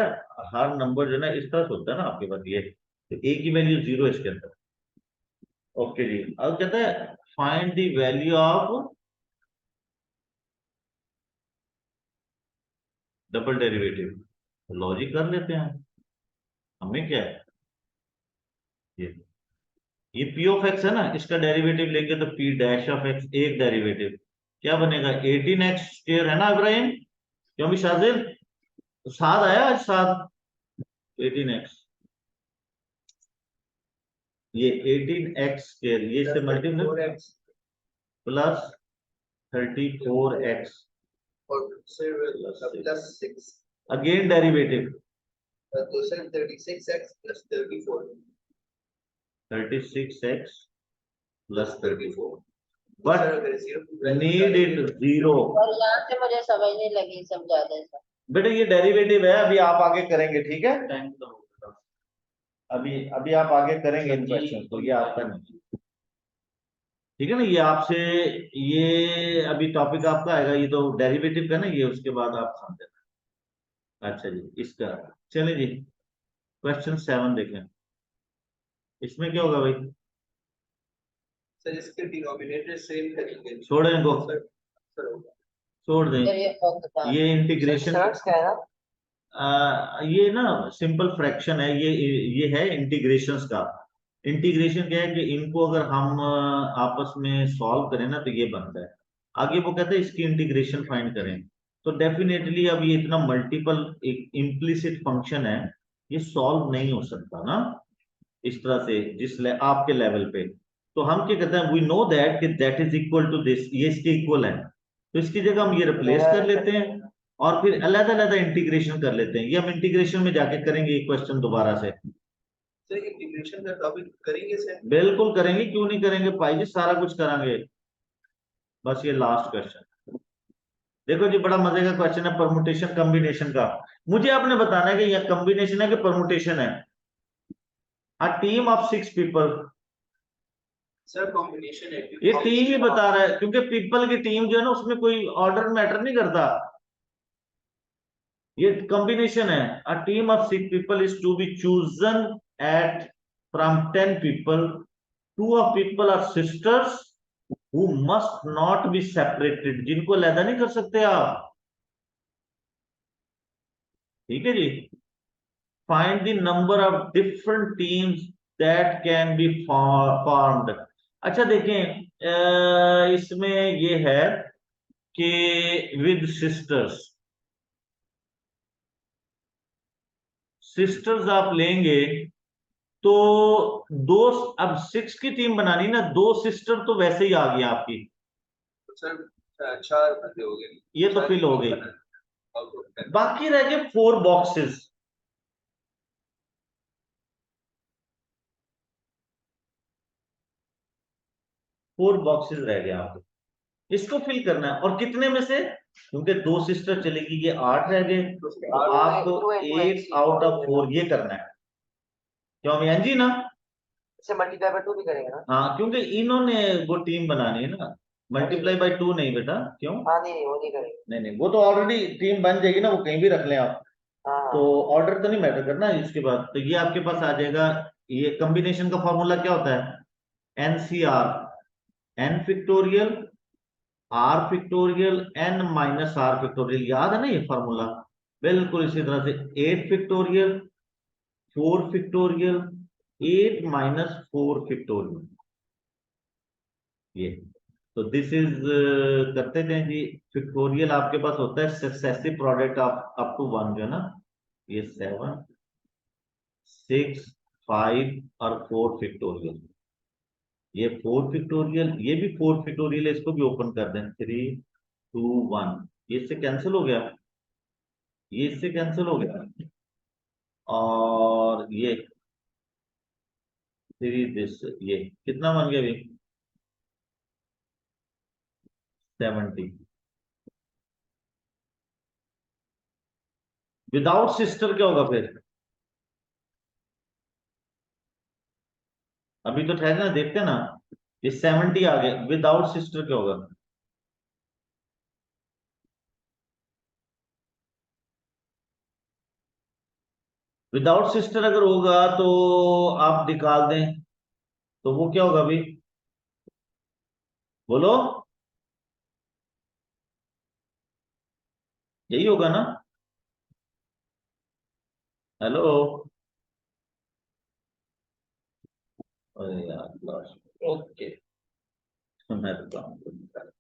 हर नंबर जो है ना इस तरह से होता है ना आपके पास, ये तो a की वैल्यू 0 है इसके अंदर। ओके जी, अब कहता है find the value of double derivative. Logic कर लेते हैं, हमें क्या है, ये p ऑफ x है ना, इसका डेरिवेटिव लेंगे तो p डैश ऑफ x, एक डेरिवेटिव क्या बनेगा 18x² है ना इब्राहिम, क्यों भी शाजिल, साथ आया आज साथ 18x, ये 18x² ये से मल्टीप्लाई प्लस 34x और प्लस 6, अगेन डेरिवेटिव तो sir 36x plus 34, 36x plus 34, sir but अगर 0 नीड इट 0। और यहाँ से मुझे समझ नहीं लगी समझाने से। बेटा ये डेरिवेटिव है, अभी आप आगे करेंगे, ठीक है, अभी अभी आप आगे करेंगे इन क्वेश्चन को, ये आपका नहीं, ठीक है ना, ये आपसे, ये अभी टॉपिक आपका आएगा, ये तो डेरिवेटिव का ना, ये उसके बाद आप समझेंगे। अच्छा जी, इसका चलिए जी क्वेश्चन 7 देखें, इसमें क्या होगा भाई, सर इसके डिनोमिनेटर सेम करेंगे, छोड़ें इनको, सर होगा छोड़ दें, फिर ये होता ये इंटीग्रेशन शर्ट्स क्या है ना, ये ना सिंपल फ्रैक्शन है, ये है इंटीग्रेशंस का, इंटीग्रेशन क्या है कि इनको अगर हम आपस में सॉल्व करें ना तो ये बनता है। आगे वो कहते हैं इसकी इंटीग्रेशन फाइंड करें, तो डेफिनेटली अब ये इतना मल्टीपल एक इम्प्लिसिट फंक्शन है, ये सॉल्व नहीं हो सकता ना इस तरह से आपके लेवल पे। तो हम क्या कहते हैं, वी नो दैट कि that is equal to this, ये इसके इक्वल है, तो इसकी जगह हम ये रिप्लेस कर लेते हैं और फिर अलग अलग इंटीग्रेशन कर लेते हैं। ये हम इंटीग्रेशन में जाके करेंगे ये क्वेश्चन दोबारा से। सर इंटीग्रेशन का टॉपिक करेंगे सर? बिल्कुल करेंगे, क्यों नहीं करेंगे भाई जी, सारा कुछ करेंगे। बस ये लास्ट क्वेश्चन देखो जी, बड़ा मजे का क्वेश्चन है परमुटेशन कॉम्बिनेशन का। मुझे आपने बताना है कि यह कॉम्बिनेशन है कि परमुटेशन है। A team of 6 people, sir combination है ये टीम ही बता रहा है क्योंकि पीपल की टीम जो है ना उसमें कोई ऑर्डर मैटर नहीं करता, ये कॉम्बिनेशन है। A team of 6 people is to be chosen at from 10 people, 2 of people are sisters who must not be separated, जिनको अलहदा नहीं कर सकते आप। ठीक है जी। Find the number of different teams that can be formed. अच्छा देखें, इसमें ये है कि विद सिस्टर्स, सिस्टर्स आप लेंगे तो दो, अब 6 की टीम बनानी ना, 2 सिस्टर तो वैसे ही आ गई आपकी, सर 4 बंदे हो गए, ये तो फिल हो गई। बाकी रह गए 4 बॉक्सेस, 4 बॉक्सेस रह गए आपके, इसको फिल करना है। और कितने में से, क्योंकि 2 सिस्टर चलेगी, ये 8 रह गए, तो आपको 8 out of 4 ये करना है। क्यों हम जी ना, इसे मल्टीप्लाई बाय 2 भी करेंगे ना? हाँ क्योंकि इन्होंने वो टीम बनानी है ना, मल्टीप्लाई बाय 2 नहीं बेटा। क्यों? हाँ नहीं नहीं वो नहीं करेंगे। नहीं नहीं, वो तो ऑलरेडी टीम बन जाएगी ना, वो कहीं भी रख लें आप, हाँ तो हाँ ऑर्डर तो नहीं मैटर करना। इसके बाद तो ये आपके पास आ जाएगा। ये कॉम्बिनेशन का फॉर्मूला क्या होता है, NCR, N factorial R factorial N minus R factorial, याद है ना ये फॉर्मूला। बिल्कुल इसी तरह से 8 फिक्टोरियल 4 फिक्टोरियल 8 - 4 फिक्टोरियल, ये तो दिस इज करते थे जी। फिक्टोरियल आपके पास होता है successive product of up to 1 जो है ना, ये 7 6 5 और 4 फिक्टोरियल, ये 4 फिक्टोरियल, ये भी 4 फिक्टोरियल है, इसको भी ओपन कर दें। 3 2 1, ये इससे कैंसिल हो गया, ये इससे कैंसिल हो गया, और ये 3 दिस, ये कितना बन गया अभी, 70। विदाउट सिस्टर क्या होगा फिर, अभी तो ठहरना देखते हैं ना, ये 70 आ गए, विदाउट सिस्टर क्या होगा। विदाउट सिस्टर अगर होगा तो आप निकाल दें, तो वो क्या होगा अभी, बोलो, यही होगा ना। हेलो, अरे यार, ओके, मैं तो काम करूंगा।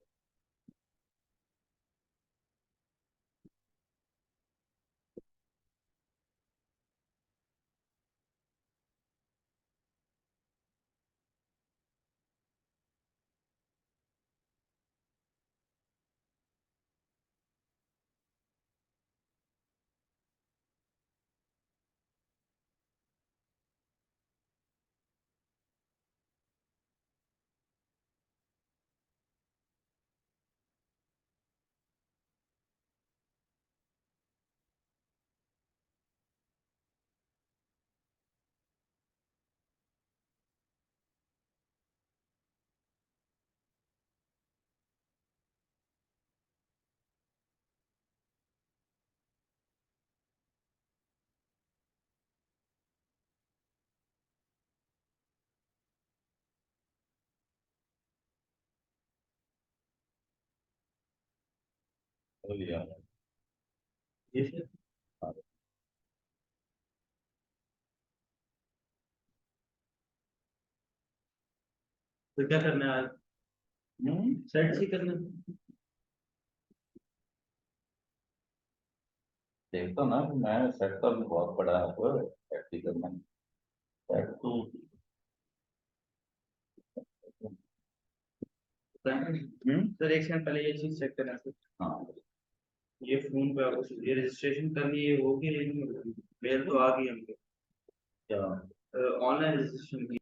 बोलिए आप। तो क्या करना है आज? सेट ही करना है। देखो ना, मैं सेट का भी बहुत बड़ा है, वो सेट ही करना है। सेट तो सर एक सेकंड पहले ये चीज चेक करना है। हाँ, ये फोन पे आपको ये रजिस्ट्रेशन करनी है, वो की मेल तो आ गई हमको क्या ऑनलाइन रजिस्ट्रेशन की।